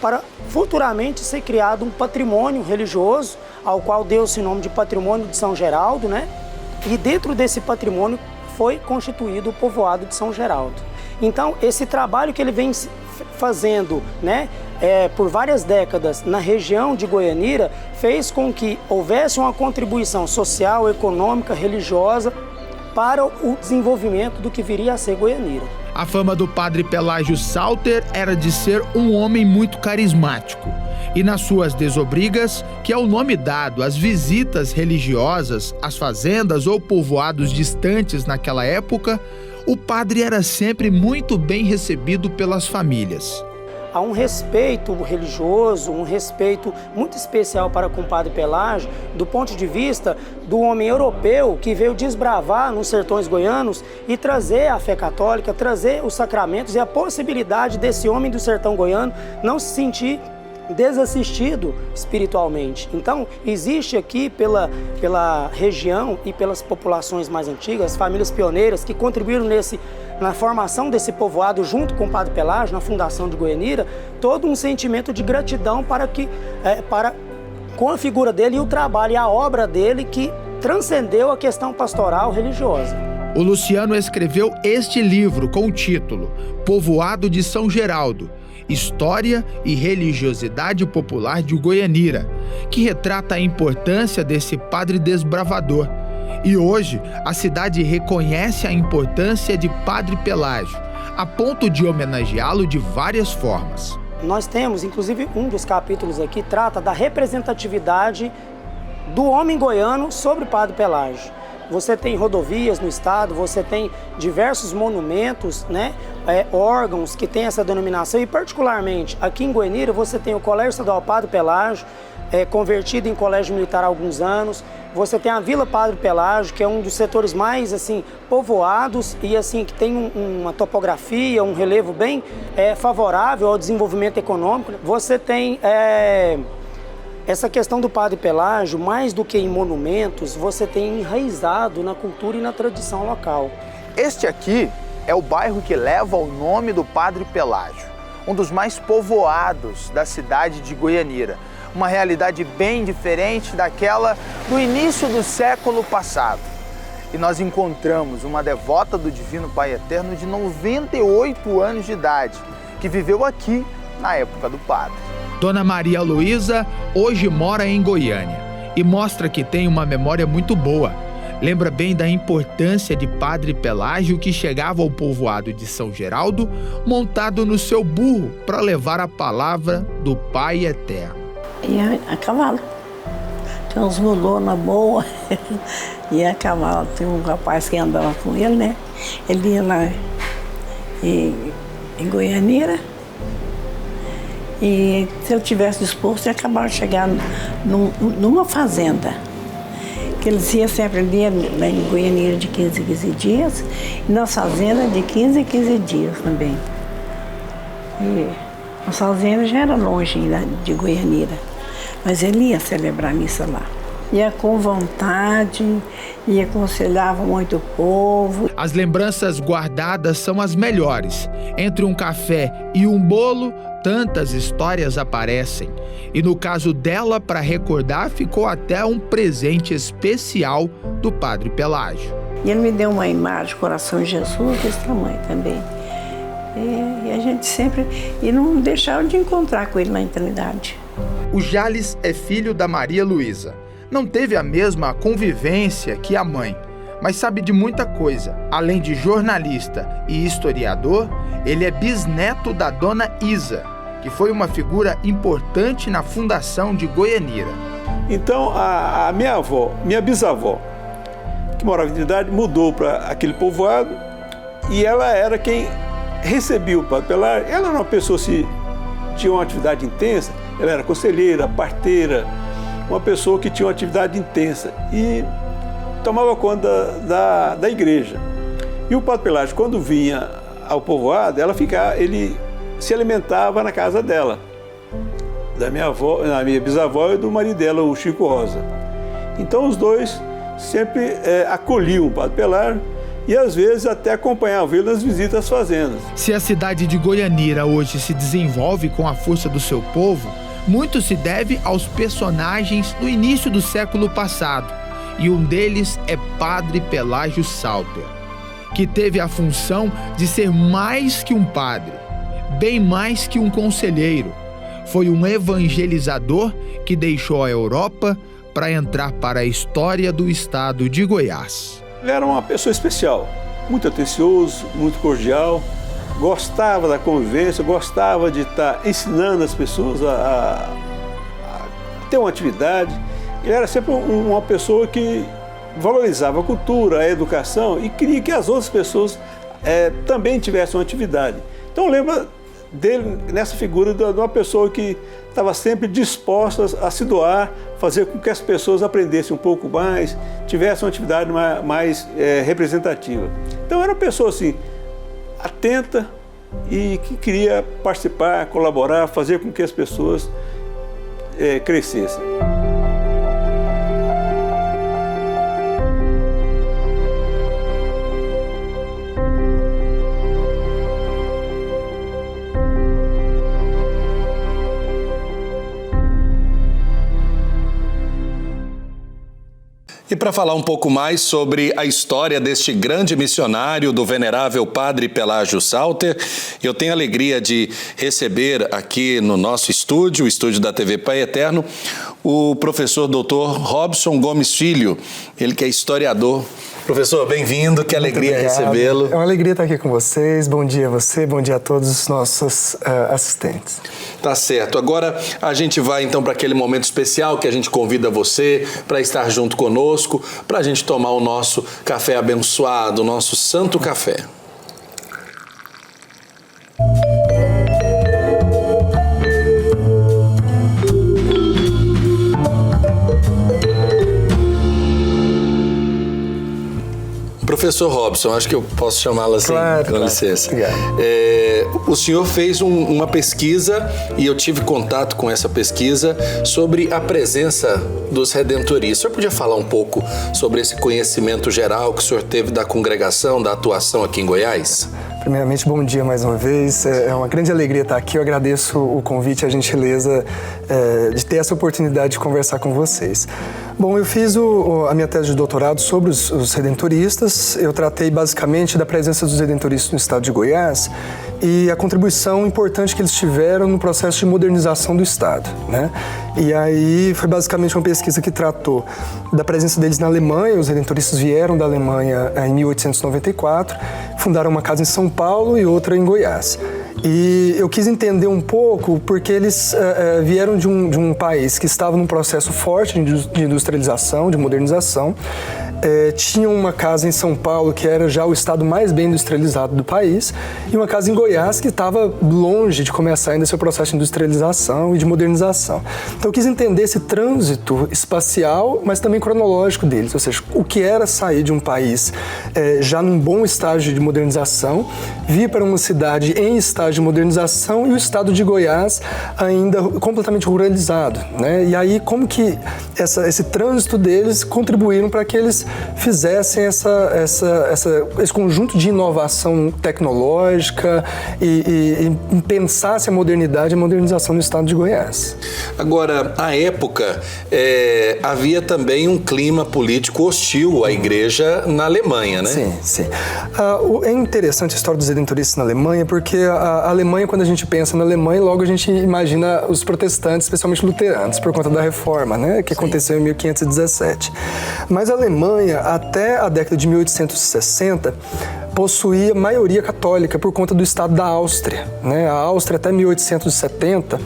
Speaker 16: para futuramente ser criado um patrimônio religioso, ao qual deu-se o nome de Patrimônio de São Geraldo, E dentro desse patrimônio foi constituído o povoado de São Geraldo. Então, esse trabalho que ele vem fazendo, por várias décadas na região de Goianira, fez com que houvesse uma contribuição social, econômica, religiosa para o desenvolvimento do que viria a ser Goianira.
Speaker 14: A fama do Padre Pelágio Salter era de ser um homem muito carismático. E nas suas desobrigas, que é o nome dado às visitas religiosas, às fazendas ou povoados distantes naquela época, o padre era sempre muito bem recebido pelas famílias.
Speaker 16: Há um respeito religioso, um respeito muito especial para com o Padre Pelágio, do ponto de vista do homem europeu que veio desbravar nos sertões goianos e trazer a fé católica, trazer os sacramentos e a possibilidade desse homem do sertão goiano não se sentir desassistido espiritualmente. Então, existe aqui pela região e pelas populações mais antigas, as famílias pioneiras que contribuíram na formação desse povoado junto com o Padre Pelágio, na fundação de Goianira, todo um sentimento de gratidão com a figura dele e o trabalho e a obra dele que transcendeu a questão pastoral religiosa.
Speaker 14: O Luciano escreveu este livro com o título Povoado de São Geraldo, História e Religiosidade Popular de Goianira, que retrata a importância desse padre desbravador. E hoje, a cidade reconhece a importância de Padre Pelágio, a ponto de homenageá-lo de várias formas.
Speaker 16: Nós temos, inclusive, um dos capítulos aqui trata da representatividade do homem goiano sobre Padre Pelágio. Você tem rodovias no estado, você tem diversos monumentos, órgãos que têm essa denominação e particularmente aqui em Goianira você tem o Colégio Estadual Padre Pelágio, convertido em colégio militar há alguns anos. Você tem a Vila Padre Pelágio, que é um dos setores mais povoados e que tem uma topografia, um relevo bem favorável ao desenvolvimento econômico. Você tem essa questão do Padre Pelágio, mais do que em monumentos, você tem enraizado na cultura e na tradição local.
Speaker 15: Este aqui é o bairro que leva o nome do Padre Pelágio, um dos mais povoados da cidade de Goianira. Uma realidade bem diferente daquela do início do século passado. E nós encontramos uma devota do Divino Pai Eterno de 98 anos de idade, que viveu aqui na época do padre.
Speaker 14: Dona Maria Luísa hoje mora em Goiânia e mostra que tem uma memória muito boa. Lembra bem da importância de Padre Pelágio, que chegava ao povoado de São Geraldo montado no seu burro para levar a palavra do Pai Eterno.
Speaker 17: Ia a cavalo. Tinha uns mulonas boas. Ia a cavalo. Tinha um rapaz que andava com ele, né? Ele ia lá em Goianira. E se eu tivesse disposto, ia acabar de chegar numa fazenda. Que eles iam sempre lá em Goianira de 15 em 15 dias. E na fazenda de 15 em 15 dias também. E a fazenda já era longe de Goianira. Mas ele ia celebrar a missa lá. Ia com vontade, e aconselhava muito o povo.
Speaker 14: As lembranças guardadas são as melhores. Entre um café e um bolo, tantas histórias aparecem. E no caso dela, para recordar, ficou até um presente especial do Padre Pelágio.
Speaker 17: E ele me deu uma imagem, Coração de Jesus, desse tamanho também. E a gente sempre... E não deixava de encontrar com ele na eternidade.
Speaker 14: O Jales é filho da Maria Luísa. Não teve a mesma convivência que a mãe, mas sabe de muita coisa. Além de jornalista e historiador, ele é bisneto da Dona Isa, que foi uma figura importante na fundação de Goianira.
Speaker 18: Então, a minha avó, minha bisavó, que morava em Trindade, mudou para aquele povoado e ela era quem recebia o Padre Pelágio. Ela era uma pessoa que tinha uma atividade intensa, ela era conselheira, parteira, uma pessoa que tinha uma atividade intensa e tomava conta da igreja. E o Padre Pelágio, quando vinha ao povoado, ele se alimentava na casa dela, da minha bisavó e do marido dela, o Chico Rosa. Então os dois sempre acolhiam o Padre Pelágio e às vezes até acompanhavam ele nas visitas às fazendas.
Speaker 14: Se a cidade de Goianira hoje se desenvolve com a força do seu povo, muito se deve aos personagens do início do século passado, e um deles é Padre Pelágio Salter, que teve a função de ser mais que um padre, bem mais que um conselheiro. Foi um evangelizador que deixou a Europa para entrar para a história do estado de Goiás.
Speaker 18: Ele era uma pessoa especial, muito atencioso, muito cordial, gostava da convivência, gostava de estar ensinando as pessoas a ter uma atividade. Ele era sempre uma pessoa que valorizava a cultura, a educação e queria que as outras pessoas também tivessem uma atividade. Então lembra dele nessa figura de uma pessoa que estava sempre disposta a se doar, fazer com que as pessoas aprendessem um pouco mais, tivessem uma atividade mais representativa. Então era uma pessoa assim, atenta e que queria participar, colaborar, fazer com que as pessoas crescessem.
Speaker 1: E para falar um pouco mais sobre a história deste grande missionário, do venerável Padre Pelágio Salter, eu tenho a alegria de receber aqui no nosso estúdio, o estúdio da TV Pai Eterno, o professor Dr. Robson Gomes Filho, ele que é historiador. Professor, bem-vindo, que alegria recebê-lo.
Speaker 19: É uma alegria estar aqui com vocês. Bom dia a você, bom dia a todos os nossos assistentes.
Speaker 1: Tá certo. Agora a gente vai então para aquele momento especial que a gente convida você para estar junto conosco, para a gente tomar o nosso café abençoado, o nosso santo café. Professor Robson, acho que eu posso chamá-lo assim, com licença. O senhor fez uma pesquisa, e eu tive contato com essa pesquisa, sobre a presença dos redentoristas. O senhor podia falar um pouco sobre esse conhecimento geral que o senhor teve da congregação, da atuação aqui em Goiás?
Speaker 19: Primeiramente, bom dia mais uma vez. É uma grande alegria estar aqui. Eu agradeço o convite e a gentileza de ter essa oportunidade de conversar com vocês. Bom, eu fiz a minha tese de doutorado sobre os redentoristas. Eu tratei basicamente da presença dos redentoristas no estado de Goiás e a contribuição importante que eles tiveram no processo de modernização do estado, né? E aí foi basicamente uma pesquisa que tratou da presença deles na Alemanha. Os redentoristas vieram da Alemanha em 1894, fundaram uma casa em São Paulo e outra em Goiás. E eu quis entender um pouco porque eles vieram de um país que estava num processo forte de industrialização, de modernização. Tinham uma casa em São Paulo, que era já o estado mais bem industrializado do país, e uma casa em Goiás, que estava longe de começar ainda seu processo de industrialização e de modernização. Então eu quis entender esse trânsito espacial, mas também cronológico deles, ou seja, o que era sair de um país já num bom estágio de modernização, vir para uma cidade em estágio de modernização e o estado de Goiás ainda completamente ruralizado, né? E aí como que esse trânsito deles contribuíram para que eles fizessem esse conjunto de inovação tecnológica e pensassem a modernidade e a modernização no estado de Goiás.
Speaker 1: Agora, à época, havia também um clima político hostil à igreja na Alemanha, né?
Speaker 19: Sim, sim. É interessante a história dos redentoristas na Alemanha, porque a Alemanha, quando a gente pensa na Alemanha, logo a gente imagina os protestantes, especialmente luteranos, por conta da reforma, né, que aconteceu em 1517. Mas a Alemanha, até a década de 1860, possuía maioria católica por conta do estado da Áustria, né? A Áustria até 1870,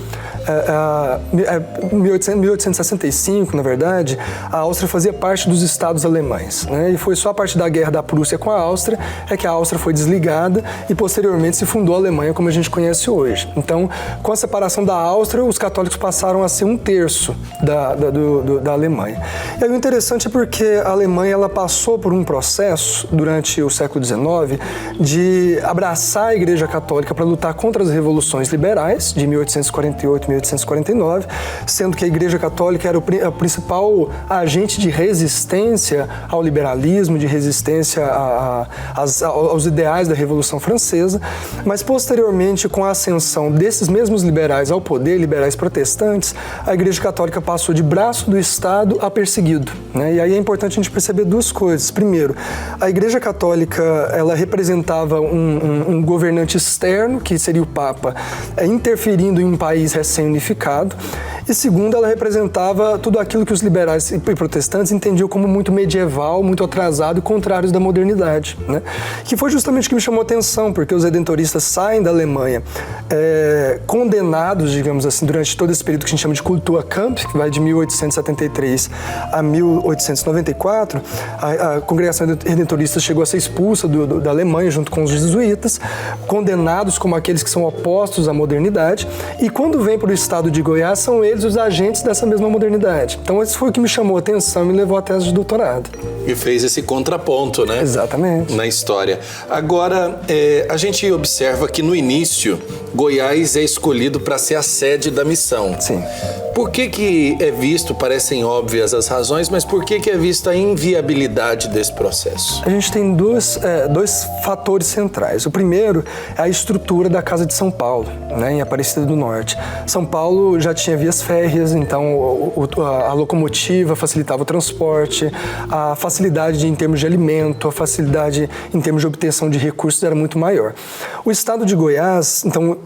Speaker 19: 1865, na verdade, a Áustria fazia parte dos estados alemães, né? E foi só a partir da guerra da Prússia com a Áustria que a Áustria foi desligada e posteriormente se fundou a Alemanha como a gente conhece hoje. Então, com a separação da Áustria, os católicos passaram a ser 1/3 da Alemanha. E aí o interessante é porque a Alemanha ela passou por um processo durante o século XIX de abraçar a Igreja Católica para lutar contra as revoluções liberais de 1848 e 1849, sendo que a Igreja Católica era o principal agente de resistência ao liberalismo, de resistência aos ideais da Revolução Francesa, mas posteriormente, com a ascensão desses mesmos liberais ao poder, liberais protestantes, a Igreja Católica passou de braço do Estado a perseguido, né? E aí é importante a gente perceber duas coisas. Primeiro, a Igreja Católica ela representava um governante externo, que seria o Papa, interferindo em um país recém-unificado. E segundo, ela representava tudo aquilo que os liberais e protestantes entendiam como muito medieval, muito atrasado e contrários da modernidade, né? Que foi justamente o que me chamou a atenção, porque os redentoristas saem da Alemanha condenados, digamos assim, durante todo esse período que a gente chama de Kulturkampf, que vai de 1873 a 1894, a congregação redentorista chegou a ser expulsa da Alemanha junto com os jesuítas, condenados como aqueles que são opostos à modernidade, e quando vem para o estado de Goiás, são eles os agentes dessa mesma modernidade. Então, isso foi o que me chamou a atenção e me levou à tese de doutorado.
Speaker 1: E fez esse contraponto, né?
Speaker 19: Exatamente.
Speaker 1: Na história. Agora, a gente observa que no início, Goiás é escolhido para ser a sede da missão.
Speaker 19: Sim.
Speaker 1: Por que é visto, parecem óbvias as razões, mas por que é vista a inviabilidade desse processo?
Speaker 19: A gente tem dois fatores centrais. O primeiro é a estrutura da Casa de São Paulo, né, em Aparecida do Norte. São Paulo já tinha vias férreas, então a locomotiva facilitava o transporte, a facilidade em termos de alimento, a facilidade em termos de obtenção de recursos era muito maior. O estado de Goiás, então,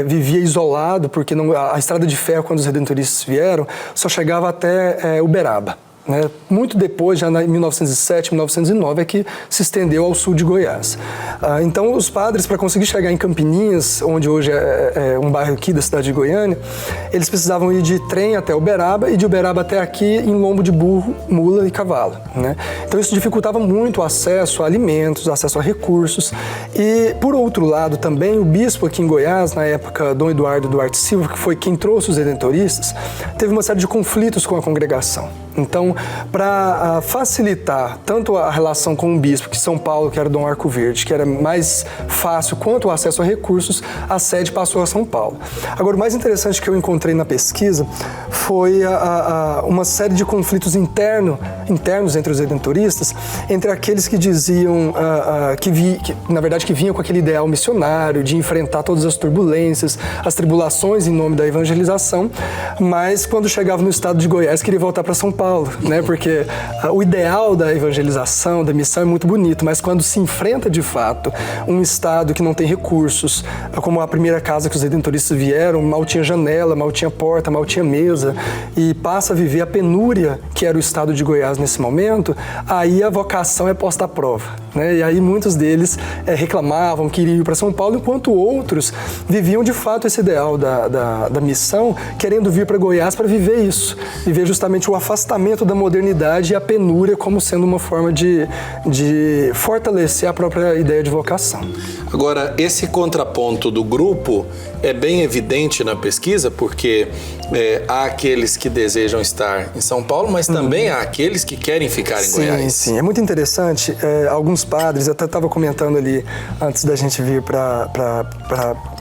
Speaker 19: vivia isolado, porque a estrada de ferro, quando os redentoristas vieram, só chegava até Uberaba. Né? Muito depois, já em 1907, 1909, é que se estendeu ao sul de Goiás. Então, os padres, para conseguir chegar em Campininhas, onde hoje é um bairro aqui da cidade de Goiânia, eles precisavam ir de trem até Uberaba e de Uberaba até aqui em lombo de burro, mula e cavalo. Né? Então, isso dificultava muito o acesso a alimentos, o acesso a recursos. E, por outro lado, também o bispo aqui em Goiás, na época, Dom Eduardo Duarte Silva, que foi quem trouxe os redentoristas, teve uma série de conflitos com a congregação. Então, para facilitar tanto a relação com o bispo, que São Paulo, que era Dom Arco Verde, que era mais fácil quanto o acesso a recursos, a sede passou a São Paulo. Agora, o mais interessante que eu encontrei na pesquisa foi uma série de conflitos internos entre os redentoristas, entre aqueles que diziam na verdade, que vinham com aquele ideal missionário de enfrentar todas as turbulências, as tribulações em nome da evangelização, mas quando chegava no estado de Goiás, queria voltar para São Paulo, né? Porque o ideal da evangelização, da missão é muito bonito, mas quando se enfrenta de fato um estado que não tem recursos, como a primeira casa que os redentoristas vieram, mal tinha janela, mal tinha porta, mal tinha mesa, e passa a viver a penúria que era o estado de Goiás nesse momento, aí a vocação é posta à prova, né? E aí muitos deles reclamavam, queriam ir para São Paulo, enquanto outros viviam de fato esse ideal da missão, querendo vir para Goiás para viver isso, viver justamente o afastamento da modernidade e a penúria como sendo uma forma de fortalecer a própria ideia de vocação.
Speaker 1: Agora, esse contraponto do grupo é bem evidente na pesquisa, porque há aqueles que desejam estar em São Paulo, mas também há aqueles que querem ficar em Goiás.
Speaker 19: Sim, é muito interessante. Alguns padres, eu até estava comentando ali antes da gente vir para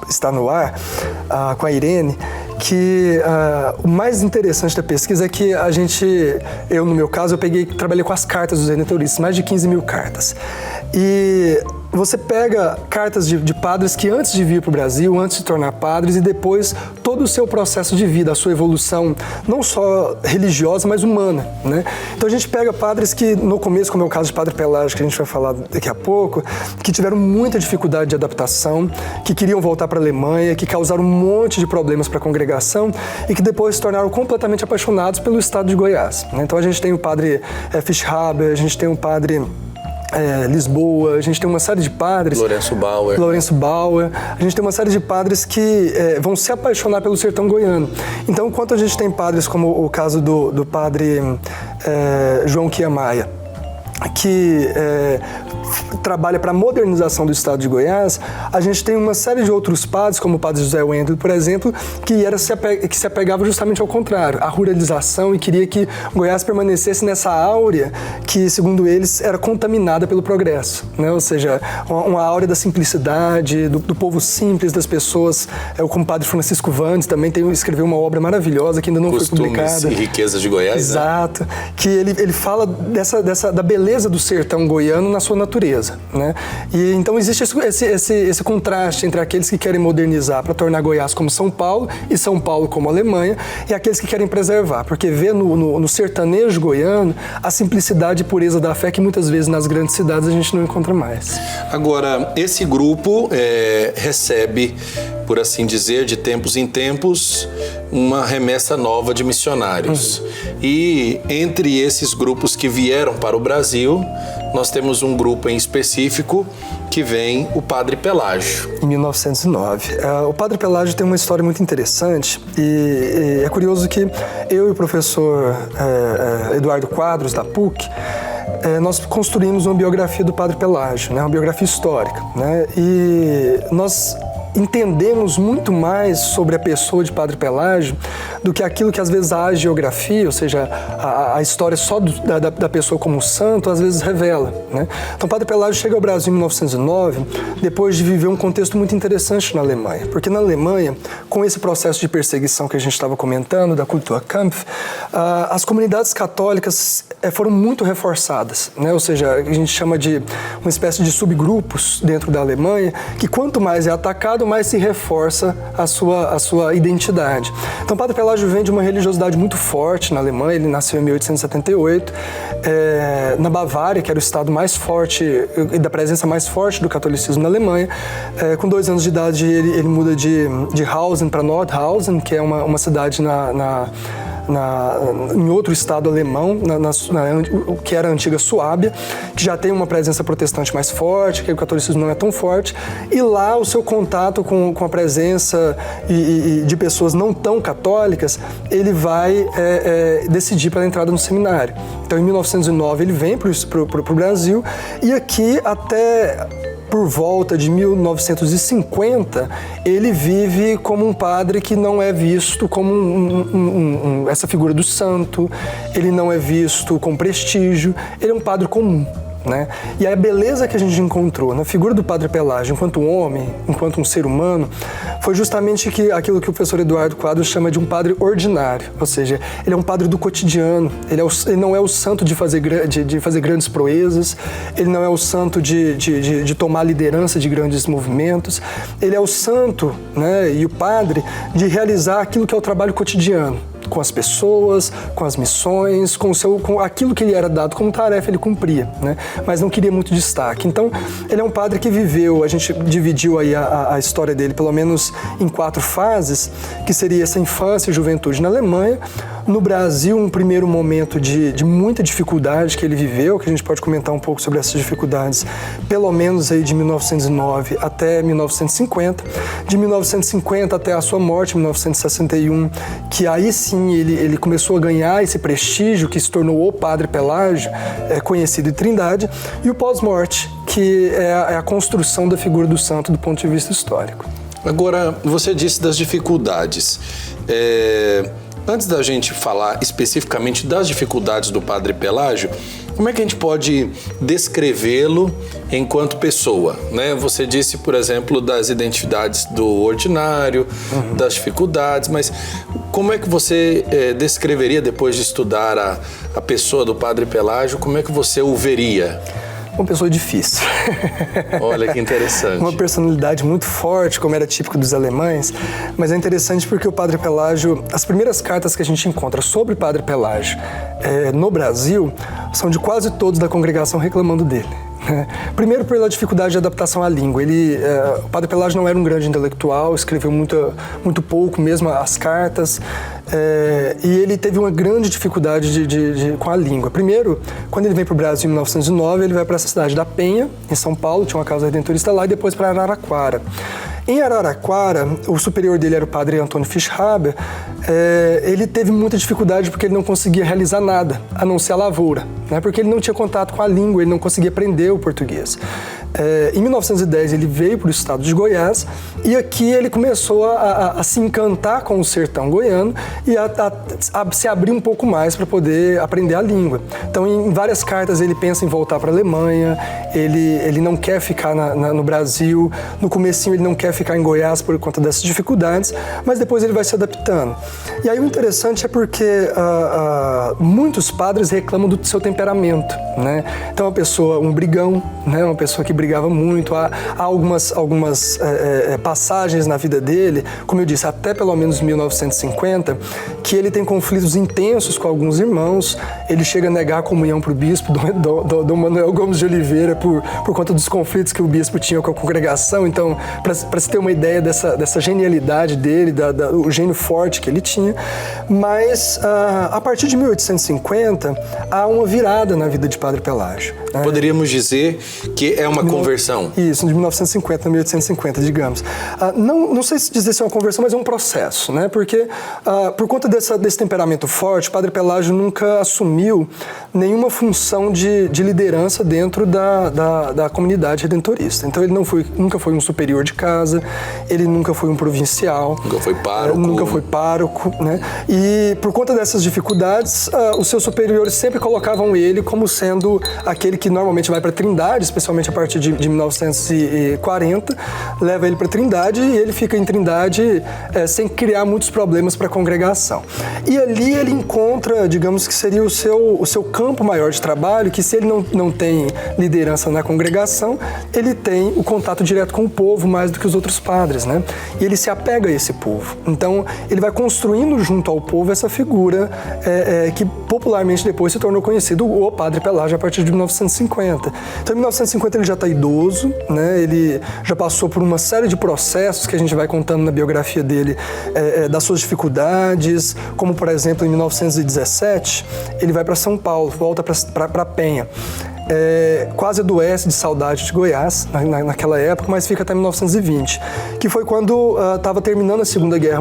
Speaker 19: estar no ar com a Irene, que o mais interessante da pesquisa é que eu no meu caso, trabalhei com as cartas dos redentoristas, mais de 15 mil cartas. E você pega cartas de padres que antes de vir para o Brasil, antes de se tornar padres, e depois todo o seu processo de vida, a sua evolução, não só religiosa, mas humana, né? Então a gente pega padres que no começo, como é o caso de Padre Pelágio, que a gente vai falar daqui a pouco, que tiveram muita dificuldade de adaptação, que queriam voltar para a Alemanha, que causaram um monte de problemas para a congregação e que depois se tornaram completamente apaixonados pelo estado de Goiás, né? Então a gente tem o padre Fischhaber, a gente tem o padre Lisboa, a gente tem uma série de padres... Lourenço Bauer. A gente tem uma série de padres que vão se apaixonar pelo sertão goiano. Então, enquanto a gente tem padres como o caso do padre João Chiamaia, que trabalha para a modernização do estado de Goiás, a gente tem uma série de outros padres, como o padre José Wendel, por exemplo, que se apegava justamente ao contrário, à ruralização, e queria que Goiás permanecesse nessa áurea que, segundo eles, era contaminada pelo progresso, né? Ou seja, uma áurea da simplicidade, do povo simples, das pessoas, como o padre Francisco Vandes também escreveu uma obra maravilhosa que ainda não foi publicada.
Speaker 1: Costumes e riquezas de Goiás,
Speaker 19: exato, né? Que ele fala da beleza do sertão goiano na sua natureza, né? E então existe esse contraste entre aqueles que querem modernizar para tornar Goiás como São Paulo e São Paulo como Alemanha, e aqueles que querem preservar, porque vê no sertanejo goiano a simplicidade e pureza da fé que muitas vezes nas grandes cidades a gente não encontra mais.
Speaker 1: Agora, esse grupo recebe, por assim dizer, de tempos em tempos, uma remessa nova de missionários. E entre esses grupos que vieram para o Brasil, nós temos um grupo em específico que vem o Padre Pelágio.
Speaker 19: Em 1909. O Padre Pelágio tem uma história muito interessante e é curioso que eu e o professor Eduardo Quadros, da PUC, nós construímos uma biografia do Padre Pelágio, né, uma biografia histórica, né, e nós entendemos muito mais sobre a pessoa de Padre Pelágio do que aquilo que às vezes a geografia, ou seja, a história só da pessoa como santo, às vezes revela, né? Então, Padre Pelágio chega ao Brasil em 1909, depois de viver um contexto muito interessante na Alemanha, porque na Alemanha, com esse processo de perseguição que a gente estava comentando, da Kulturkampf, as comunidades católicas foram muito reforçadas, né? Ou seja, a gente chama de uma espécie de subgrupos dentro da Alemanha, que quanto mais é atacado, mais se reforça a sua identidade. Então, Padre Pelágio vem de uma religiosidade muito forte na Alemanha. Ele nasceu em 1878, na Bavária, que era o estado mais forte e da presença mais forte do catolicismo na Alemanha. Com 2 anos de idade, ele muda de Hausen para Nordhausen, que é uma cidade em outro estado alemão, que era a antiga Suábia, que já tem uma presença protestante mais forte, que o catolicismo não é tão forte, e lá o seu contato com a presença de pessoas não tão católicas, ele vai decidir pela entrada no seminário. Então, em 1909, ele vem para o Brasil, e aqui até por volta de 1950, ele vive como um padre que não é visto como essa figura do santo, ele não é visto com prestígio, ele é um padre comum, né? E a beleza que a gente encontrou na figura do Padre Pelágio enquanto homem, enquanto um ser humano, foi justamente aquilo que o professor Eduardo Quadros chama de um padre ordinário, ou seja, ele é um padre do cotidiano, ele não é o santo de fazer grandes proezas, ele não é o santo de tomar liderança de grandes movimentos, ele é o santo, né, e o padre de realizar aquilo que é o trabalho cotidiano. com as pessoas, com as missões, com aquilo que lhe era dado como tarefa, ele cumpria, né? Mas não queria muito destaque. Então, ele é um padre que viveu, a gente dividiu aí a história dele pelo menos em 4 fases, que seria essa infância e juventude na Alemanha. No Brasil, um primeiro momento de muita dificuldade que ele viveu, que a gente pode comentar um pouco sobre essas dificuldades, pelo menos aí de 1909 até 1950. De 1950 até a sua morte, em 1961, que aí sim ele começou a ganhar esse prestígio, que se tornou o Padre Pelágio, conhecido em Trindade, e o pós-morte, que é a construção da figura do santo do ponto de vista histórico.
Speaker 1: Agora, você disse das dificuldades. Antes da gente falar especificamente das dificuldades do Padre Pelágio, como é que a gente pode descrevê-lo enquanto pessoa, né? Você disse, por exemplo, das identidades do ordinário, das dificuldades, mas como é que você descreveria, depois de estudar a pessoa do Padre Pelágio, como é que você o veria?
Speaker 19: Uma pessoa difícil.
Speaker 1: Olha que interessante.
Speaker 19: Uma personalidade muito forte, como era típico dos alemães, mas é interessante porque o Padre Pelágio, as primeiras cartas que a gente encontra sobre o Padre Pelágio no Brasil, são de quase todos da congregação reclamando dele. Primeiro pela dificuldade de adaptação à língua. O Padre Pelágio não era um grande intelectual, escreveu muito pouco mesmo as cartas, e ele teve uma grande dificuldade com a língua. Primeiro, quando ele vem para o Brasil em 1909, ele vai para essa cidade da Penha, em São Paulo, tinha uma casa redentorista lá, e depois para Araraquara. Em Araraquara, o superior dele era o padre Antônio Fischhaber. Ele teve muita dificuldade porque ele não conseguia realizar nada, a não ser a lavoura, né? Porque ele não tinha contato com a língua, ele não conseguia aprender o português. Em 1910, ele veio para o estado de Goiás e aqui ele começou a se encantar com o sertão goiano e a se abrir um pouco mais para poder aprender a língua. Então, em várias cartas, ele pensa em voltar para a Alemanha, ele não quer ficar no Brasil, no comecinho ele não quer ficar em Goiás por conta dessas dificuldades, mas depois ele vai se adaptando. E aí o interessante é porque muitos padres reclamam do seu temperamento, né? Então, uma pessoa, um brigão, né? Uma pessoa que brigava muito, há algumas passagens na vida dele, como eu disse, até pelo menos 1950, que ele tem conflitos intensos com alguns irmãos, ele chega a negar a comunhão para o bispo, Dom Manuel Gomes de Oliveira, por conta dos conflitos que o bispo tinha com a congregação. Então, para se ter uma ideia dessa genialidade dele, o gênio forte que ele tinha. Mas, a partir de 1850, há uma virada na vida de Padre Pelágio, né?
Speaker 1: Poderíamos dizer que é uma conversão.
Speaker 19: Isso, de 1950 a 1850, digamos. Não sei se dizer se é uma conversão, mas é um processo, né? Porque, por conta desse temperamento forte, o Padre Pelágio nunca assumiu nenhuma função de liderança dentro da comunidade redentorista. Então, ele nunca foi um superior de casa, ele nunca foi um provincial.
Speaker 1: Nunca foi pároco.
Speaker 19: Nunca foi pároco, né? E, por conta dessas dificuldades, os seus superiores sempre colocavam ele como sendo aquele que normalmente vai para Trindade, especialmente a partir de 1940, leva ele para Trindade e ele fica em Trindade sem criar muitos problemas para a congregação. E ali ele encontra, digamos que seria o seu campo maior de trabalho, que se ele não tem liderança na congregação, ele tem o contato direto com o povo mais do que os outros padres, né? E ele se apega a esse povo. Então, ele vai construindo junto ao povo essa figura que popularmente depois se tornou conhecido, o Padre Pelágio, a partir de 1950. Então, em 1950 ele já está idoso, né? Ele já passou por uma série de processos que a gente vai contando na biografia dele, das suas dificuldades, como, por exemplo, em 1917, ele vai para São Paulo, volta para Penha. Quase adoece de saudade de Goiás naquela época, mas fica até 1920, que foi quando estava terminando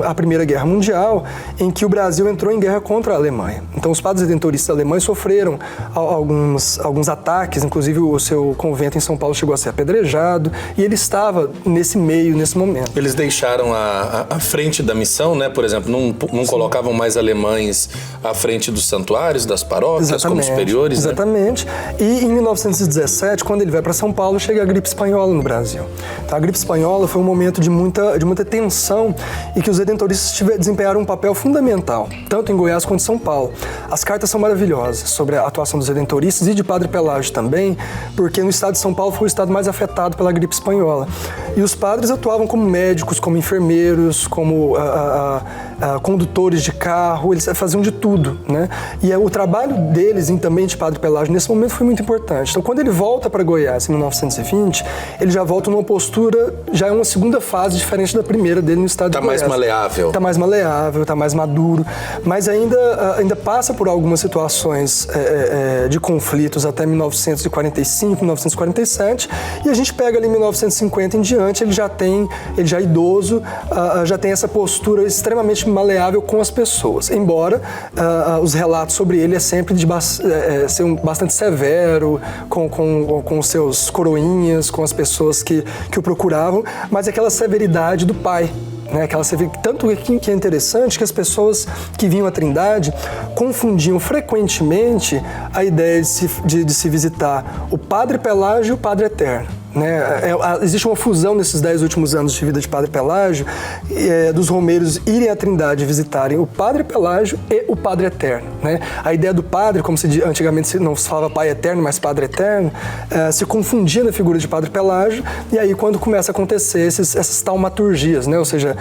Speaker 19: a Primeira Guerra Mundial, em que o Brasil entrou em guerra contra a Alemanha. Então os padres redentoristas alemães sofreram alguns ataques, inclusive o seu convento em São Paulo chegou a ser apedrejado, e ele estava nesse momento.
Speaker 1: Eles deixaram a frente da missão, né? Por exemplo, não colocavam mais alemães à frente dos santuários, das paróquias, como superiores, né?
Speaker 19: Exatamente. E em 1917, quando ele vai para São Paulo, chega a gripe espanhola no Brasil. Então, a gripe espanhola foi um momento de muita tensão e que os redentoristas desempenharam um papel fundamental, tanto em Goiás quanto em São Paulo. As cartas são maravilhosas sobre a atuação dos redentoristas e de Padre Pelágio também, porque no estado de São Paulo foi o estado mais afetado pela gripe espanhola. E os padres atuavam como médicos, como enfermeiros, como condutores de carro, eles faziam de tudo, né? E o trabalho deles também de Padre Pelágio nesse momento foi muito importante. Então, quando ele volta para Goiás em 1920, ele já volta numa postura, já é uma segunda fase diferente da primeira dele no estado de Goiás.
Speaker 1: Está mais maleável.
Speaker 19: Está mais maleável, está mais maduro, mas ainda passa por algumas situações de conflitos até 1945, 1947, e a gente pega ali 1950 em diante, ele já é idoso, já tem essa postura extremamente maleável com as pessoas, embora os relatos sobre ele é sempre de ser bastante severo com os seus coroinhas, com as pessoas que o procuravam, mas aquela severidade do pai. Tanto que é interessante que as pessoas que vinham à Trindade confundiam frequentemente a ideia de se visitar o Padre Pelágio e o Padre Eterno. Existe uma fusão nesses 10 últimos anos de vida de Padre Pelágio, dos romeiros irem à Trindade visitarem o Padre Pelágio e o Padre Eterno. A ideia do Padre, como antigamente não se falava Pai Eterno, mas Padre Eterno, se confundia na figura de Padre Pelágio, e aí quando começa a acontecer essas taumaturgias, ou seja,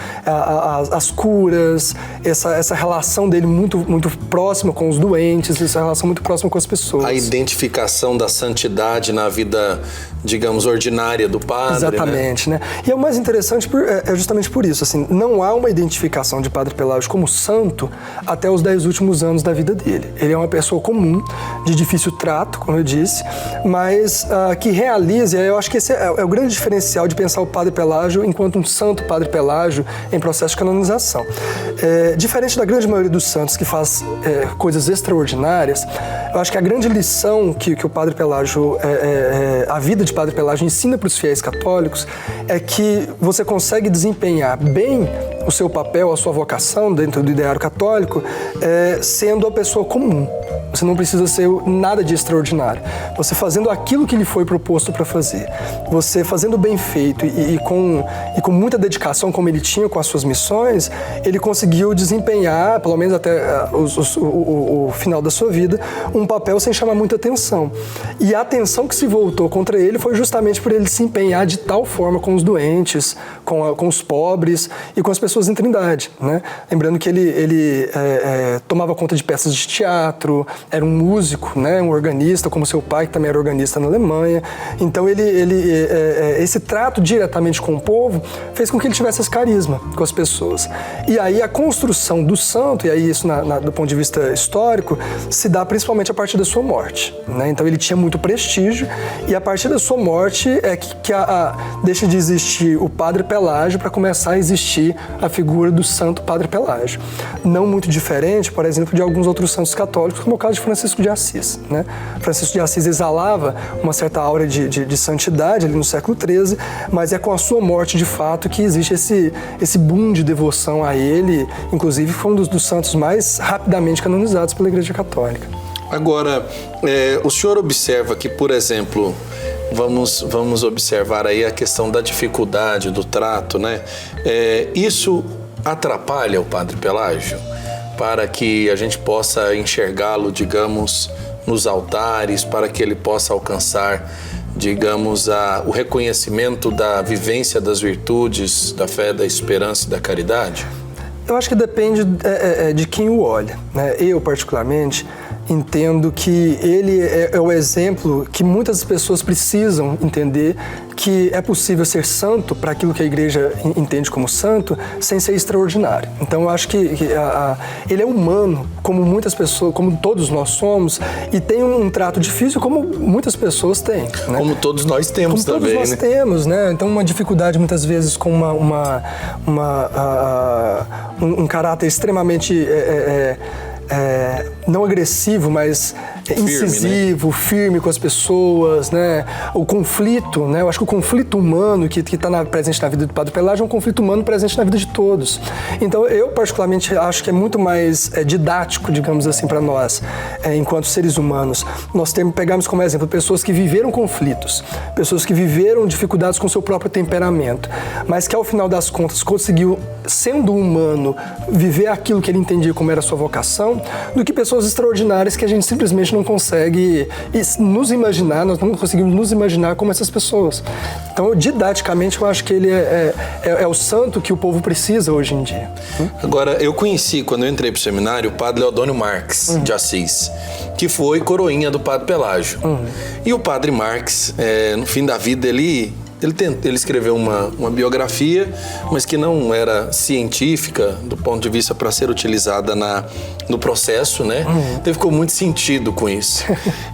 Speaker 19: as curas, essa relação dele muito, muito próxima com os doentes, essa relação muito próxima com as pessoas.
Speaker 1: A identificação da santidade na vida, digamos, ordinária do padre.
Speaker 19: Exatamente, né? E é o mais interessante é justamente por isso, assim, não há uma identificação de Padre Pelágio como santo até os 10 últimos anos da vida dele. Ele é uma pessoa comum, de difícil trato, como eu disse, mas que realiza, eu acho que esse é o grande diferencial de pensar o Padre Pelágio enquanto um santo Padre Pelágio em processo de canonização. Diferente da grande maioria dos santos que faz coisas extraordinárias, eu acho que a grande lição que o Padre Pelágio, a vida de Padre Pelágio ensina para os fiéis católicos é que você consegue desempenhar bem o seu papel, a sua vocação dentro do ideário católico, sendo a pessoa comum. Você não precisa ser nada de extraordinário. Você fazendo aquilo que lhe foi proposto para fazer, você fazendo bem feito e com muita dedicação, como ele tinha com as suas missões, ele conseguiu desempenhar, pelo menos até o final da sua vida, um papel sem chamar muita atenção. E a atenção que se voltou contra ele foi justamente por ele se empenhar de tal forma com os doentes, com os pobres e com as pessoas em Trindade, né? Lembrando que ele tomava conta de peças de teatro, era um músico, né? Um organista, como seu pai, que também era organista na Alemanha. Então esse trato diretamente com o povo fez com que ele tivesse esse carisma com as pessoas. E aí a construção do santo, e aí isso do ponto de vista histórico, se dá principalmente a partir da sua morte, né? Então ele tinha muito prestígio, e a partir da sua morte é que deixa de existir o Padre Pelágio para começar a existir a figura do santo Padre Pelágio. Não muito diferente, por exemplo, de alguns outros santos católicos, como é o caso de Francisco de Assis, né? Francisco de Assis exalava uma certa aura de santidade ali no século XIII, mas é com a sua morte, de fato, que existe esse boom de devoção a ele. Inclusive, foi um dos santos mais rapidamente canonizados pela Igreja Católica.
Speaker 1: Agora, o senhor observa que, por exemplo, vamos observar aí a questão da dificuldade do trato, né? Isso atrapalha o Padre Pelágio para que a gente possa enxergá-lo, digamos, nos altares, para que ele possa alcançar, digamos, o reconhecimento da vivência das virtudes, da fé, da esperança e da caridade?
Speaker 19: Eu acho que depende de quem o olha, né? Eu, particularmente, entendo que ele é o exemplo que muitas pessoas precisam entender, que é possível ser santo para aquilo que a Igreja entende como santo, sem ser extraordinário. Então eu acho que ele é humano, como muitas pessoas, como todos nós somos, e tem um trato difícil como muitas pessoas têm, né?
Speaker 1: Como todos nós temos
Speaker 19: como
Speaker 1: também,
Speaker 19: todos nós temos, né? Então uma dificuldade muitas vezes com um caráter extremamente não agressivo, mas incisivo, firme com as pessoas, né? O conflito, né? Eu acho que o conflito humano que está presente na vida do Padre Pelágio é um conflito humano presente na vida de todos. Então eu particularmente acho que é muito mais didático, digamos assim, para nós, enquanto seres humanos. Nós pegamos como exemplo pessoas que viveram conflitos, pessoas que viveram dificuldades com seu próprio temperamento, mas que ao final das contas conseguiu, sendo humano, viver aquilo que ele entendia como era a sua vocação, do que pessoas pessoas extraordinárias que a gente simplesmente não consegue nos imaginar, nós não conseguimos nos imaginar como essas pessoas. Então, didaticamente, eu acho que ele é o santo que o povo precisa hoje em dia.
Speaker 1: Agora, eu conheci, quando eu entrei para o seminário, o padre Leodônio Marques, de Assis, que foi coroinha do padre Pelágio. E o padre Marques, no fim da vida, ele escreveu uma biografia, mas que não era científica do ponto de vista para ser utilizada no processo, né? Então ficou muito sentido com isso.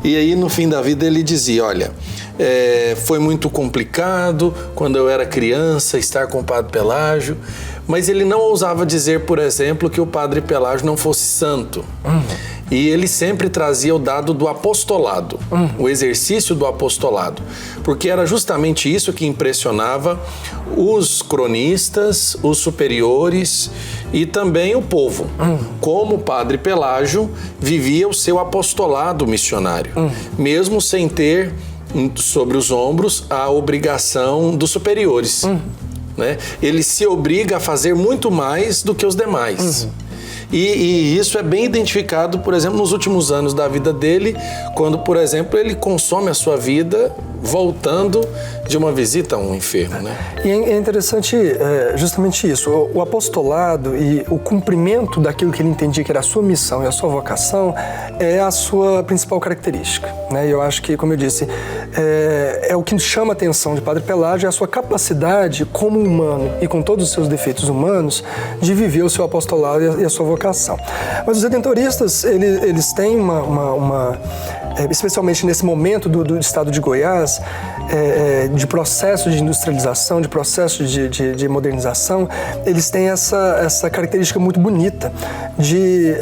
Speaker 1: E aí, no fim da vida, ele dizia, olha, foi muito complicado quando eu era criança estar com o padre Pelágio, mas ele não ousava dizer, por exemplo, que o padre Pelágio não fosse santo. E ele sempre trazia o dado do apostolado, o exercício do apostolado, porque era justamente isso que impressionava os cronistas, os superiores e também o povo. Como o padre Pelágio vivia o seu apostolado missionário, mesmo sem ter sobre os ombros a obrigação dos superiores. Né? Ele se obriga a fazer muito mais do que os demais. E isso é bem identificado, por exemplo, nos últimos anos da vida dele, quando, por exemplo, ele consome a sua vida voltando de uma visita a um enfermo, né?
Speaker 19: E é interessante justamente isso, o apostolado e o cumprimento daquilo que ele entendia que era a sua missão e a sua vocação é a sua principal característica, né? E eu acho que, como eu disse, é o que chama a atenção de Padre Pelágio, é a sua capacidade como humano e com todos os seus defeitos humanos de viver o seu apostolado e a sua vocação. Mas os redentoristas, eles têm especialmente nesse momento do estado de Goiás, de processo de industrialização, de processo de modernização, eles têm essa característica muito bonita de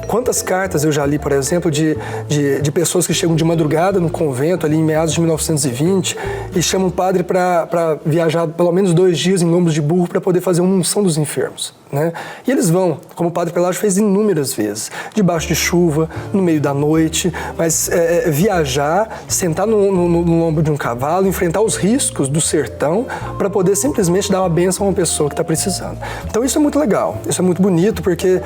Speaker 19: quantas cartas eu já li, por exemplo, de pessoas que chegam de madrugada no convento, ali em meados de 1920, e chamam o padre para viajar pelo menos 2 dias em lombos de burro para poder fazer uma unção dos enfermos, né? E eles vão, como o padre Pelágio fez inúmeras vezes, debaixo de chuva, no meio da noite, mas viajar, sentar no lombo de um cavalo, enfrentar os riscos do sertão para poder simplesmente dar uma bênção a uma pessoa que está precisando. Então isso é muito legal, isso é muito bonito, porque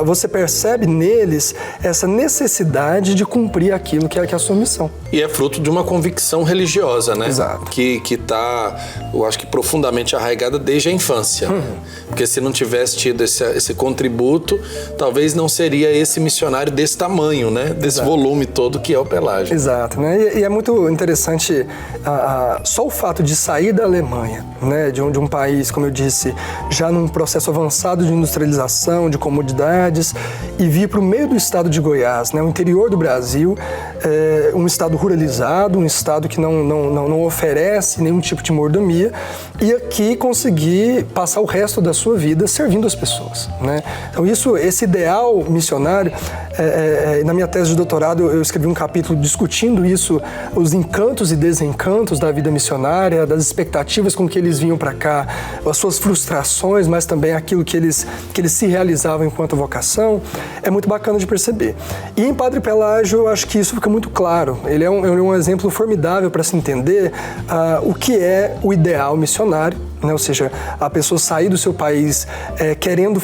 Speaker 19: você percebe neles essa necessidade de cumprir aquilo que é a sua missão.
Speaker 1: E é fruto de uma convicção religiosa, né?
Speaker 19: Exato.
Speaker 1: Que está, eu acho que profundamente arraigada desde a infância. Porque se não tivesse tido esse contributo, talvez não seria esse missionário desse tamanho, né? Desse volume todo que é o Pelágio.
Speaker 19: Exato, né? E é muito interessante só o fato de sair da Alemanha, né? De um país, como eu disse, já num processo avançado de industrialização, de comodidades, e vir para o meio do estado de Goiás, né? O interior do Brasil, um estado ruralizado, um estado que não oferece nenhum tipo de mordomia, e aqui conseguir passar o resto da sua vida servindo as pessoas, né? Então esse ideal missionário, na minha tese de doutorado eu escrevi um capítulo discutindo isso, os encantos e desencantos da vida missionária, das expectativas com que eles vinham para cá, as suas frustrações, mas também aquilo que eles se realizavam enquanto vocação. É muito bacana de perceber. E em Padre Pelágio eu acho que isso fica muito claro. Ele é um exemplo formidável para se entender o que é o ideal missionário, né? Ou seja, a pessoa sair do seu país querendo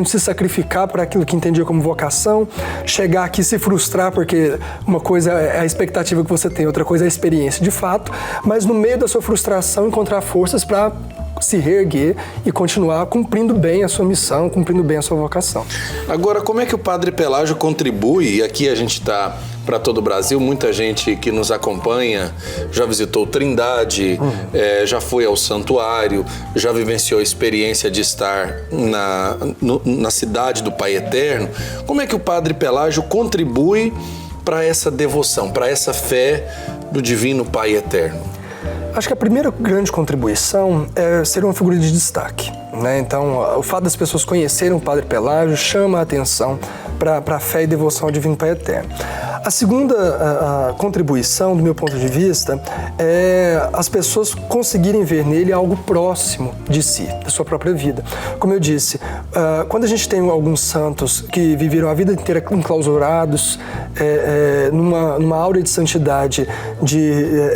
Speaker 19: se sacrificar para aquilo que entendia como vocação, chegar aqui e se frustrar porque uma coisa é a expectativa que você tem, outra coisa é a experiência de fato, mas no meio da sua frustração encontrar forças para se reerguer e continuar cumprindo bem a sua missão, cumprindo bem a sua vocação.
Speaker 1: Agora, como é que o Padre Pelágio contribui? E aqui a gente está para todo o Brasil, muita gente que nos acompanha já visitou Trindade, já foi ao santuário, já vivenciou a experiência de estar na cidade do Pai Eterno. Como é que o Padre Pelágio contribui para essa devoção, para essa fé do Divino Pai Eterno?
Speaker 19: Acho que a primeira grande contribuição é ser uma figura de destaque, né? Então, o fato das pessoas conhecerem o Padre Pelágio chama a atenção para a fé e devoção ao Divino Pai Eterno. A segunda contribuição, do meu ponto de vista, é as pessoas conseguirem ver nele algo próximo de si, da sua própria vida. Como eu disse, quando a gente tem alguns santos que viveram a vida inteira enclausurados, numa aura de santidade, de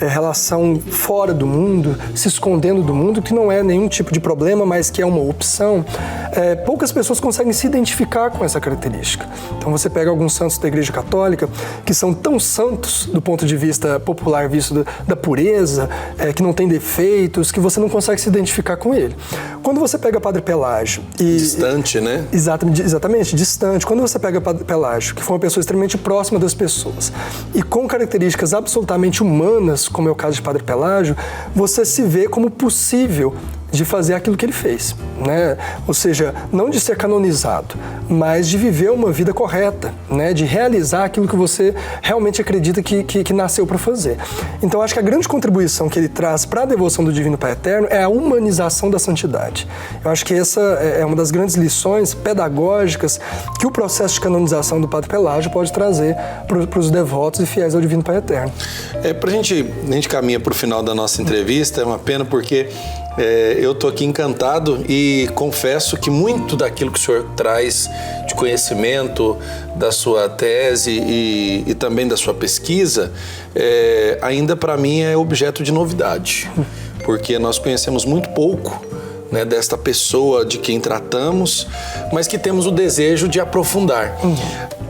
Speaker 19: relação fora do mundo, se escondendo do mundo, que não é nenhum tipo de problema, mas que é uma opção, poucas pessoas conseguem se identificar com essa característica. Então você pega alguns santos da Igreja Católica que são tão santos do ponto de vista popular visto da pureza, que não tem defeitos, que você não consegue se identificar com ele. Quando você pega Padre Pelágio e...
Speaker 1: Distante, né?
Speaker 19: Exatamente, distante. Quando você pega Padre Pelágio, que foi uma pessoa extremamente próxima das pessoas, e com características absolutamente humanas, como é o caso de Padre Pelágio, você se vê como possível de fazer aquilo que ele fez, né? Ou seja, não de ser canonizado, mas de viver uma vida correta, né? De realizar aquilo que você realmente acredita que nasceu para fazer. Então, acho que a grande contribuição que ele traz para a devoção do Divino Pai Eterno é a humanização da santidade. Eu acho que essa é uma das grandes lições pedagógicas que o processo de canonização do Padre Pelágio pode trazer para os devotos e fiéis ao Divino Pai Eterno.
Speaker 1: A gente caminha para o final da nossa entrevista, é uma pena porque eu estou aqui encantado e confesso que muito daquilo que o senhor traz de conhecimento da sua tese e também da sua pesquisa, ainda para mim é objeto de novidade, porque nós conhecemos muito pouco, né, desta pessoa de quem tratamos, mas que temos o desejo de aprofundar.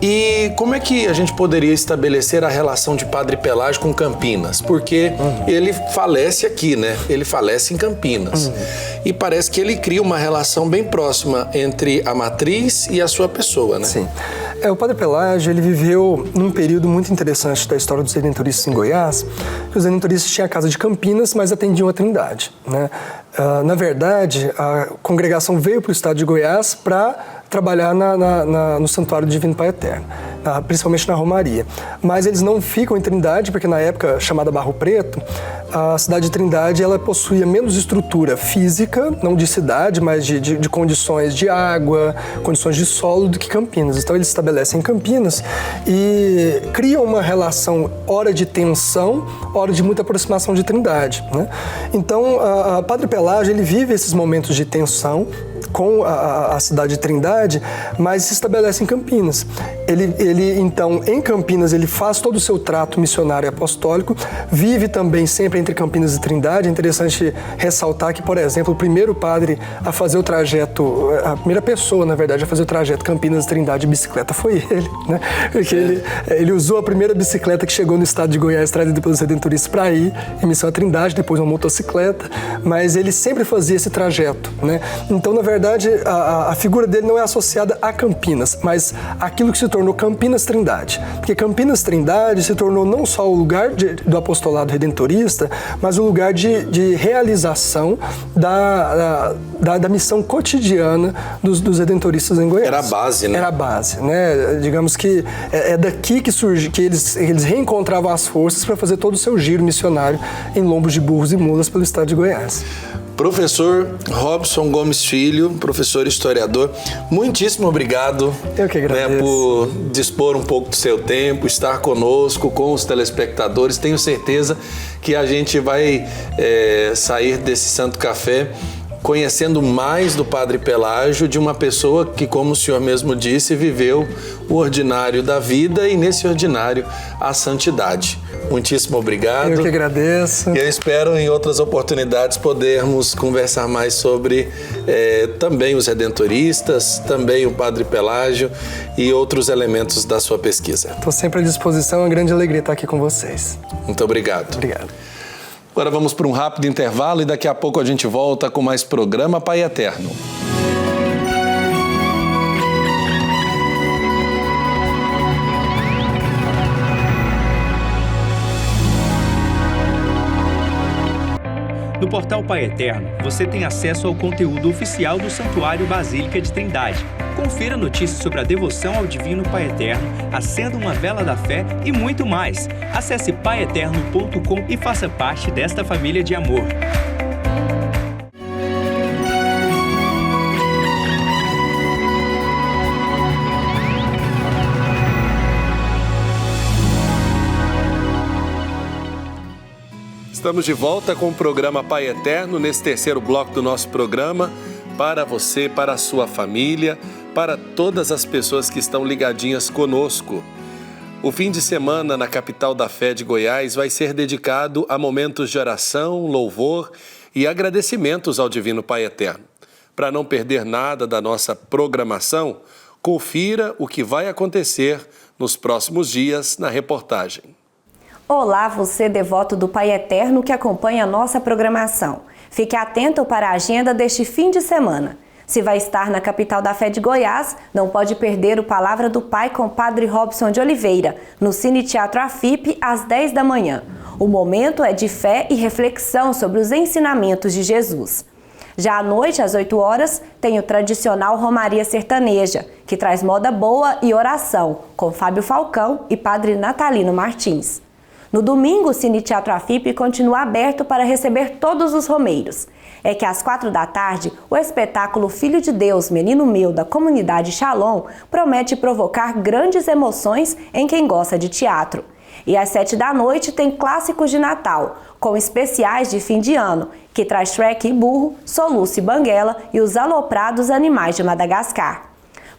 Speaker 1: E como é que a gente poderia estabelecer a relação de Padre Pelágio com Campinas? Porque ele falece aqui, né? Ele falece em Campinas. E parece que ele cria uma relação bem próxima entre a matriz e a sua pessoa, né?
Speaker 19: Sim. O Padre Pelágio, ele viveu num período muito interessante da história dos redentoristas em Goiás. Os redentoristas tinham a casa de Campinas, mas atendiam a Trindade, né? Na verdade, a congregação veio para o estado de Goiás para trabalhar no Santuário do Divino Pai Eterno, principalmente na Romaria. Mas eles não ficam em Trindade, porque na época chamada Barro Preto, a cidade de Trindade ela possuía menos estrutura física, não de cidade, mas de condições de água, condições de solo do que Campinas. Então eles estabelecem em Campinas e criam uma relação, hora de tensão, hora de muita aproximação de Trindade, né? Então, Padre Pelágio, ele vive esses momentos de tensão com a cidade de Trindade, mas se estabelece em Campinas. Ele então, em Campinas, ele faz todo o seu trato missionário e apostólico, vive também sempre entre Campinas e Trindade. É interessante ressaltar que, por exemplo, o primeiro padre a fazer o trajeto, a primeira pessoa, na verdade, a fazer o trajeto Campinas-Trindade de bicicleta foi ele, né? Porque ele usou a primeira bicicleta que chegou no estado de Goiás, trazida pelos redentoristas para ir em missão a Trindade, depois uma motocicleta, mas ele sempre fazia esse trajeto, né? Então, na verdade, a figura dele não é associada a Campinas, mas aquilo que se tornou Campinas-Trindade. Porque Campinas-Trindade se tornou não só o lugar do apostolado redentorista, mas o lugar de realização da missão cotidiana dos redentoristas em Goiás.
Speaker 1: Era a base, né?
Speaker 19: Era a base, né? Digamos que é daqui que surge, que eles reencontravam as forças para fazer todo o seu giro missionário em lombos de burros e mulas pelo estado de Goiás.
Speaker 1: Professor Robson Gomes Filho, professor historiador, muitíssimo obrigado.
Speaker 19: Eu que agradeço.
Speaker 1: Né, por dispor um pouco do seu tempo, estar conosco, com os telespectadores. Tenho certeza que a gente vai sair desse Santo Café conhecendo mais do Padre Pelágio, de uma pessoa que, como o senhor mesmo disse, viveu o ordinário da vida e, nesse ordinário, a santidade. Muitíssimo obrigado.
Speaker 19: Eu que agradeço.
Speaker 1: E eu espero, em outras oportunidades, podermos conversar mais sobre também os redentoristas, também o Padre Pelágio e outros elementos da sua pesquisa.
Speaker 19: Estou sempre à disposição, é uma grande alegria estar aqui com vocês.
Speaker 1: Muito obrigado.
Speaker 19: Obrigado.
Speaker 1: Agora vamos para um rápido intervalo e daqui a pouco a gente volta com mais programa Pai Eterno.
Speaker 13: No portal Pai Eterno, você tem acesso ao conteúdo oficial do Santuário Basílica de Trindade. Confira notícias sobre a devoção ao Divino Pai Eterno, acenda uma vela da fé e muito mais. Acesse paieterno.com e faça parte desta família de amor.
Speaker 1: Estamos de volta com o programa Pai Eterno, nesse terceiro bloco do nosso programa, para você, para a sua família, para todas as pessoas que estão ligadinhas conosco. O fim de semana na capital da fé de Goiás vai ser dedicado a momentos de oração, louvor e agradecimentos ao Divino Pai Eterno. Para não perder nada da nossa programação, confira o que vai acontecer nos próximos dias na reportagem.
Speaker 20: Olá, você devoto do Pai Eterno que acompanha a nossa programação. Fique atento para a agenda deste fim de semana. Se vai estar na capital da fé de Goiás, não pode perder o Palavra do Pai com o Padre Robson de Oliveira, no Cine Teatro AFIP, às 10 da manhã. O momento é de fé e reflexão sobre os ensinamentos de Jesus. Já à noite, às 8 horas, tem o tradicional Romaria Sertaneja, que traz moda boa e oração, com Fábio Falcão e Padre Natalino Martins. No domingo, o Cine Teatro AFIP continua aberto para receber todos os romeiros. É que às 4 da tarde, o espetáculo Filho de Deus, Menino Meu, da comunidade Shalom, promete provocar grandes emoções em quem gosta de teatro. E às 7 da noite tem Clássicos de Natal, com especiais de fim de ano, que traz Shrek e Burro, Soluço e Banguela e os aloprados animais de Madagascar.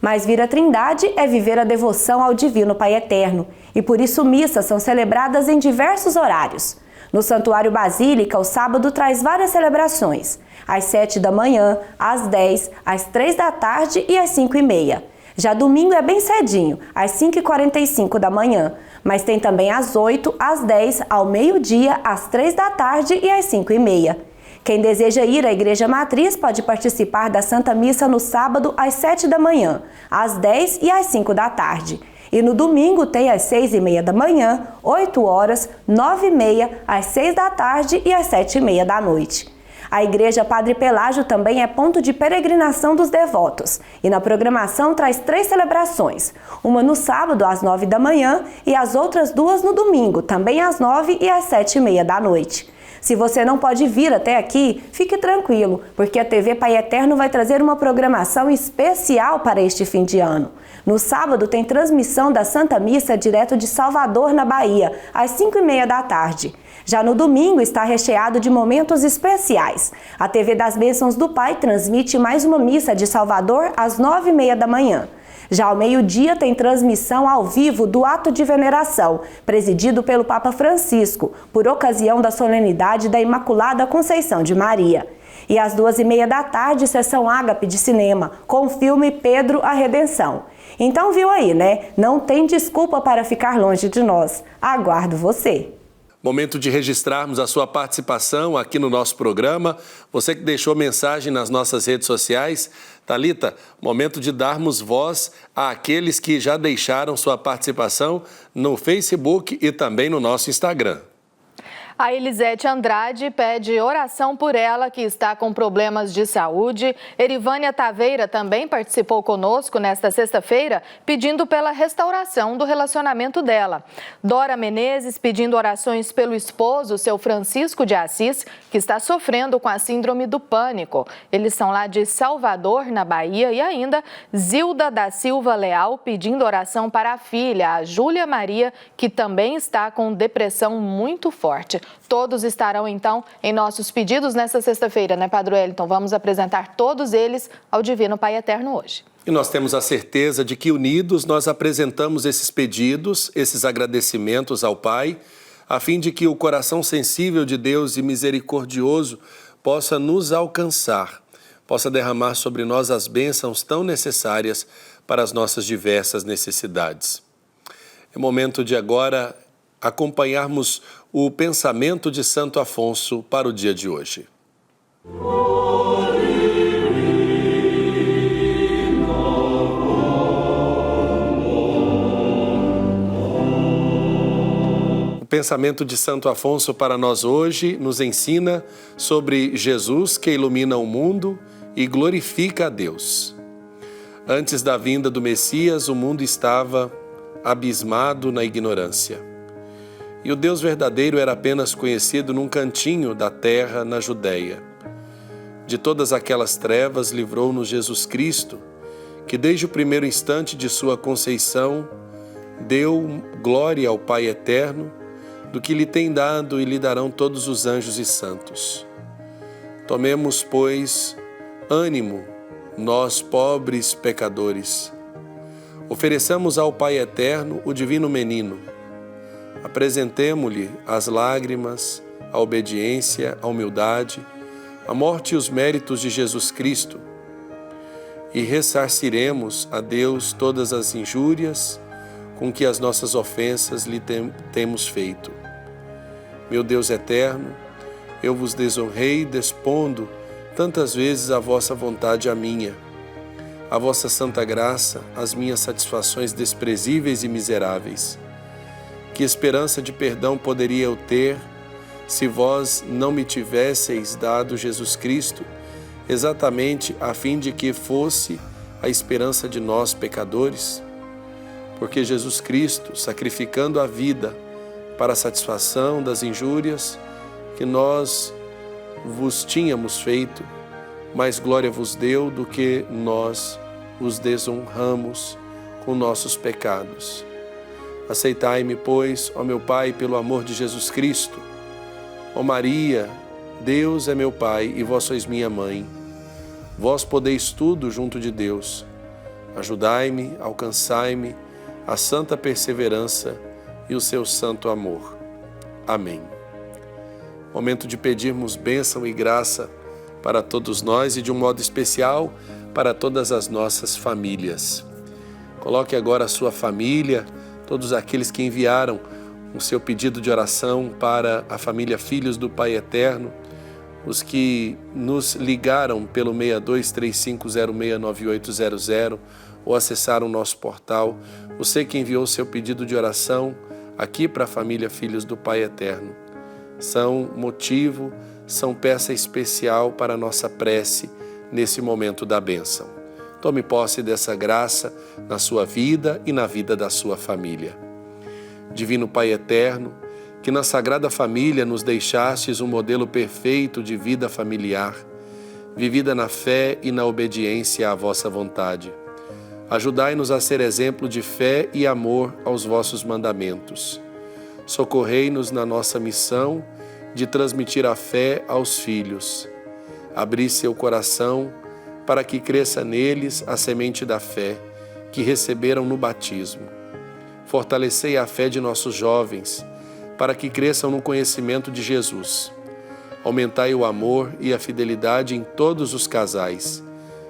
Speaker 20: Mas vir à Trindade é viver a devoção ao Divino Pai Eterno, e por isso missas são celebradas em diversos horários. No Santuário Basílica, o sábado traz várias celebrações, às 7 da manhã, às 10, às 3 da tarde e às 5h30. Já domingo é bem cedinho, às 5h45 da manhã, mas tem também às 8, às 10, ao meio-dia, às 3 da tarde e às 5h30. Quem deseja ir à Igreja Matriz pode participar da Santa Missa no sábado às 7 da manhã, às 10 e às 5 da tarde. E no domingo tem às 6h30 da manhã, 8 horas, 9h30, às 6 da tarde e às 7h30 da noite. A Igreja Padre Pelágio também é ponto de peregrinação dos devotos e na programação traz 3 celebrações, uma no sábado às 9 da manhã e as outras 2 no domingo, também às 9 e às 7h30 da noite. Se você não pode vir até aqui, fique tranquilo, porque a TV Pai Eterno vai trazer uma programação especial para este fim de ano. No sábado tem transmissão da Santa Missa direto de Salvador, na Bahia, às 5h30 da tarde. Já no domingo está recheado de momentos especiais. A TV das Bênçãos do Pai transmite mais uma missa de Salvador às 9h30 da manhã. Já ao meio-dia tem transmissão ao vivo do ato de veneração, presidido pelo Papa Francisco, por ocasião da solenidade da Imaculada Conceição de Maria. E às 2h30 da tarde, sessão Ágape de cinema, com o filme Pedro, a Redenção. Então viu aí, né? Não tem desculpa para ficar longe de nós. Aguardo você.
Speaker 1: Momento de registrarmos a sua participação aqui no nosso programa. Você que deixou mensagem nas nossas redes sociais. Thalita, momento de darmos voz àqueles que já deixaram sua participação no Facebook e também no nosso Instagram.
Speaker 2: A Elisete Andrade pede oração por ela, que está com problemas de saúde. Erivânia Taveira também participou conosco nesta sexta-feira, pedindo pela restauração do relacionamento dela. Dora Menezes pedindo orações pelo esposo, seu Francisco de Assis, que está sofrendo com a síndrome do pânico. Eles são lá de Salvador, na Bahia. E ainda Zilda da Silva Leal pedindo oração para a filha, a Júlia Maria, que também está com depressão muito forte. Todos estarão, então, em nossos pedidos nesta sexta-feira, né, Padre Wellington? Vamos apresentar todos eles ao Divino Pai Eterno hoje.
Speaker 1: E nós temos a certeza de que unidos nós apresentamos esses pedidos, esses agradecimentos ao Pai, a fim de que o coração sensível de Deus e misericordioso possa nos alcançar, possa derramar sobre nós as bênçãos tão necessárias para as nossas diversas necessidades. É momento de agora acompanharmos o pensamento de Santo Afonso para o dia de hoje. O pensamento de Santo Afonso para nós hoje nos ensina sobre Jesus que ilumina o mundo e glorifica a Deus. Antes da vinda do Messias, o mundo estava abismado na ignorância. E o Deus verdadeiro era apenas conhecido num cantinho da terra na Judéia. De todas aquelas trevas livrou-nos Jesus Cristo, que desde o primeiro instante de sua conceição deu glória ao Pai Eterno, do que lhe tem dado e lhe darão todos os anjos e santos. Tomemos, pois, ânimo, nós pobres pecadores. Ofereçamos ao Pai Eterno o divino menino. Apresentemo-lhe as lágrimas, a obediência, a humildade, a morte e os méritos de Jesus Cristo, e ressarciremos a Deus todas as injúrias com que as nossas ofensas lhe temos feito. Meu Deus eterno, eu vos desonrei despondo tantas vezes a vossa vontade à minha, a vossa santa graça, as minhas satisfações desprezíveis e miseráveis. Que esperança de perdão poderia eu ter se vós não me tivesseis dado Jesus Cristo, exatamente a fim de que fosse a esperança de nós pecadores? Porque Jesus Cristo, sacrificando a vida para a satisfação das injúrias que nós vos tínhamos feito, mais glória vos deu do que nós os desonramos com nossos pecados. Aceitai-me, pois, ó meu Pai, pelo amor de Jesus Cristo. Ó Maria, Deus é meu Pai e vós sois minha mãe. Vós podeis tudo junto de Deus. Ajudai-me, alcançai-me a santa perseverança e o seu santo amor. Amém. Momento de pedirmos bênção e graça para todos nós e de um modo especial para todas as nossas famílias. Coloque agora a sua família, todos aqueles que enviaram o seu pedido de oração para a família Filhos do Pai Eterno, os que nos ligaram pelo 6235069800 ou acessaram o nosso portal, você que enviou o seu pedido de oração aqui para a família Filhos do Pai Eterno. São motivo, são peça especial para a nossa prece nesse momento da bênção. Tome posse dessa graça na sua vida e na vida da sua família. Divino Pai Eterno, que na Sagrada Família nos deixastes um modelo perfeito de vida familiar, vivida na fé e na obediência à vossa vontade. Ajudai-nos a ser exemplo de fé e amor aos vossos mandamentos. Socorrei-nos na nossa missão de transmitir a fé aos filhos. Abri seu coração para que cresça neles a semente da fé que receberam no batismo. Fortalecei a fé de nossos jovens, para que cresçam no conhecimento de Jesus. Aumentai o amor e a fidelidade em todos os casais,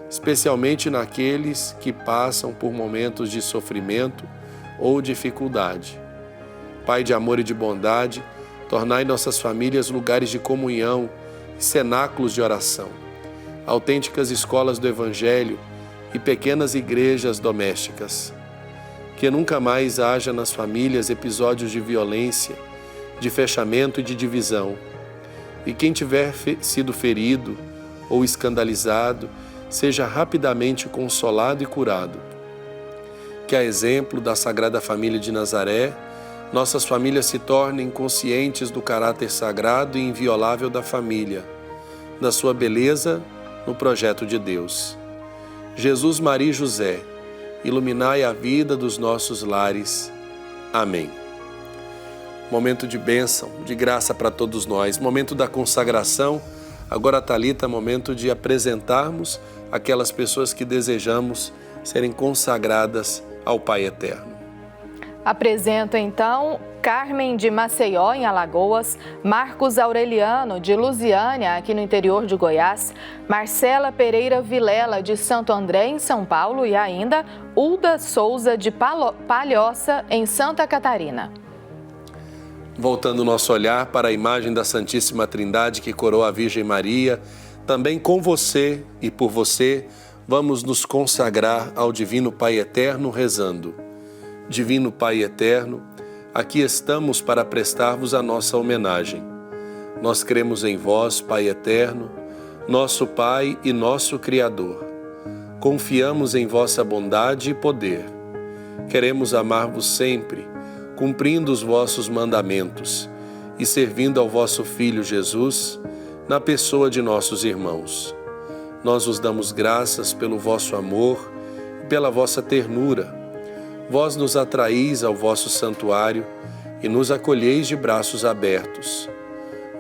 Speaker 1: especialmente naqueles que passam por momentos de sofrimento ou dificuldade. Pai de amor e de bondade, tornai nossas famílias lugares de comunhão e cenáculos de oração, autênticas escolas do Evangelho e pequenas igrejas domésticas. Que nunca mais haja nas famílias episódios de violência, de fechamento e de divisão. E quem tiver sido ferido ou escandalizado, seja rapidamente consolado e curado. Que, a exemplo da Sagrada Família de Nazaré, nossas famílias se tornem conscientes do caráter sagrado e inviolável da família, da sua beleza no projeto de Deus. Jesus, Maria e José, iluminai a vida dos nossos lares. Amém. Momento de bênção, de graça para todos nós. Momento da consagração. Agora, Thalita, momento de apresentarmos aquelas pessoas que desejamos serem consagradas ao Pai Eterno.
Speaker 2: Apresento então Carmen de Maceió, em Alagoas, Marcos Aureliano de Lusiânia, aqui no interior de Goiás, Marcela Pereira Vilela de Santo André, em São Paulo, e ainda Ulda Souza de Palhoça, em Santa Catarina.
Speaker 1: Voltando o nosso olhar para a imagem da Santíssima Trindade que coroa a Virgem Maria, também com você e por você, vamos nos consagrar ao Divino Pai Eterno rezando. Divino Pai Eterno, aqui estamos para prestar-vos a nossa homenagem. Nós cremos em vós, Pai Eterno, nosso Pai e nosso Criador. Confiamos em vossa bondade e poder. Queremos amar-vos sempre, cumprindo os vossos mandamentos e servindo ao vosso Filho Jesus, na pessoa de nossos irmãos. Nós vos damos graças pelo vosso amor e pela vossa ternura. Vós nos atraís ao vosso santuário, e nos acolheis de braços abertos.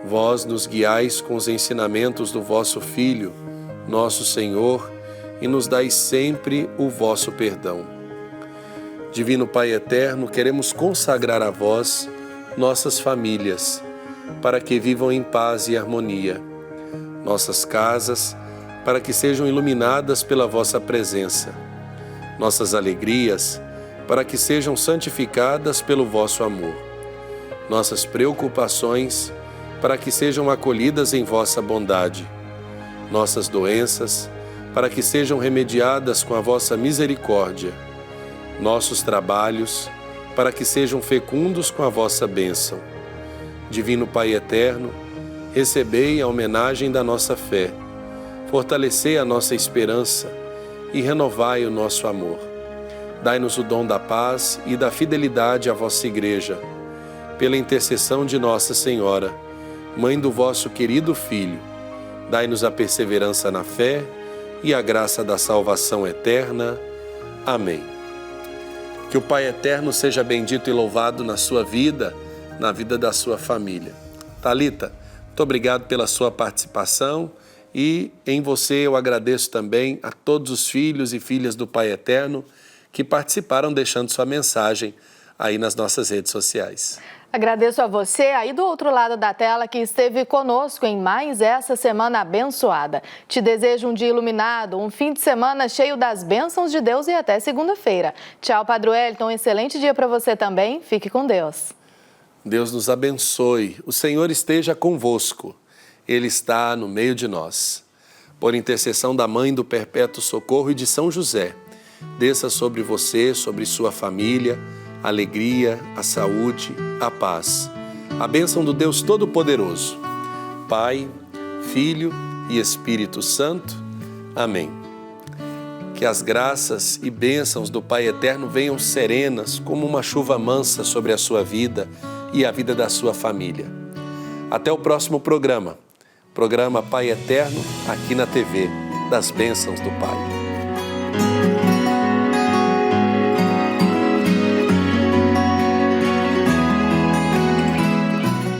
Speaker 1: Vós nos guiais com os ensinamentos do vosso Filho, nosso Senhor, e nos dais sempre o vosso perdão. Divino Pai eterno, queremos consagrar a vós nossas famílias, para que vivam em paz e harmonia. Nossas casas, para que sejam iluminadas pela vossa presença. Nossas alegrias, para que sejam santificadas pelo vosso amor. Nossas preocupações, para que sejam acolhidas em vossa bondade. Nossas doenças, para que sejam remediadas com a vossa misericórdia. Nossos trabalhos, para que sejam fecundos com a vossa bênção. Divino Pai eterno, recebei a homenagem da nossa fé, fortalecei a nossa esperança e renovai o nosso amor. Dai-nos o dom da paz e da fidelidade à vossa Igreja, pela intercessão de Nossa Senhora, Mãe do vosso querido Filho. Dai-nos a perseverança na fé e a graça da salvação eterna. Amém. Que o Pai eterno seja bendito e louvado na sua vida, na vida da sua família. Thalita, muito obrigado pela sua participação e em você eu agradeço também a todos os filhos e filhas do Pai eterno que participaram deixando sua mensagem aí nas nossas redes sociais.
Speaker 2: Agradeço a você aí do outro lado da tela que esteve conosco em mais essa semana abençoada. Te desejo um dia iluminado, um fim de semana cheio das bênçãos de Deus e até segunda-feira. Tchau, Padre Wellington, um excelente dia para você também. Fique com Deus.
Speaker 1: Deus nos abençoe. O Senhor esteja convosco. Ele está no meio de nós. Por intercessão da Mãe do Perpétuo Socorro e de São José, desça sobre você, sobre sua família, a alegria, a saúde, a paz. A bênção do Deus Todo-Poderoso, Pai, Filho e Espírito Santo. Amém. Que as graças e bênçãos do Pai Eterno venham serenas como uma chuva mansa sobre a sua vida e a vida da sua família. Até o próximo programa. Programa Pai Eterno, aqui na TV das Bênçãos do Pai.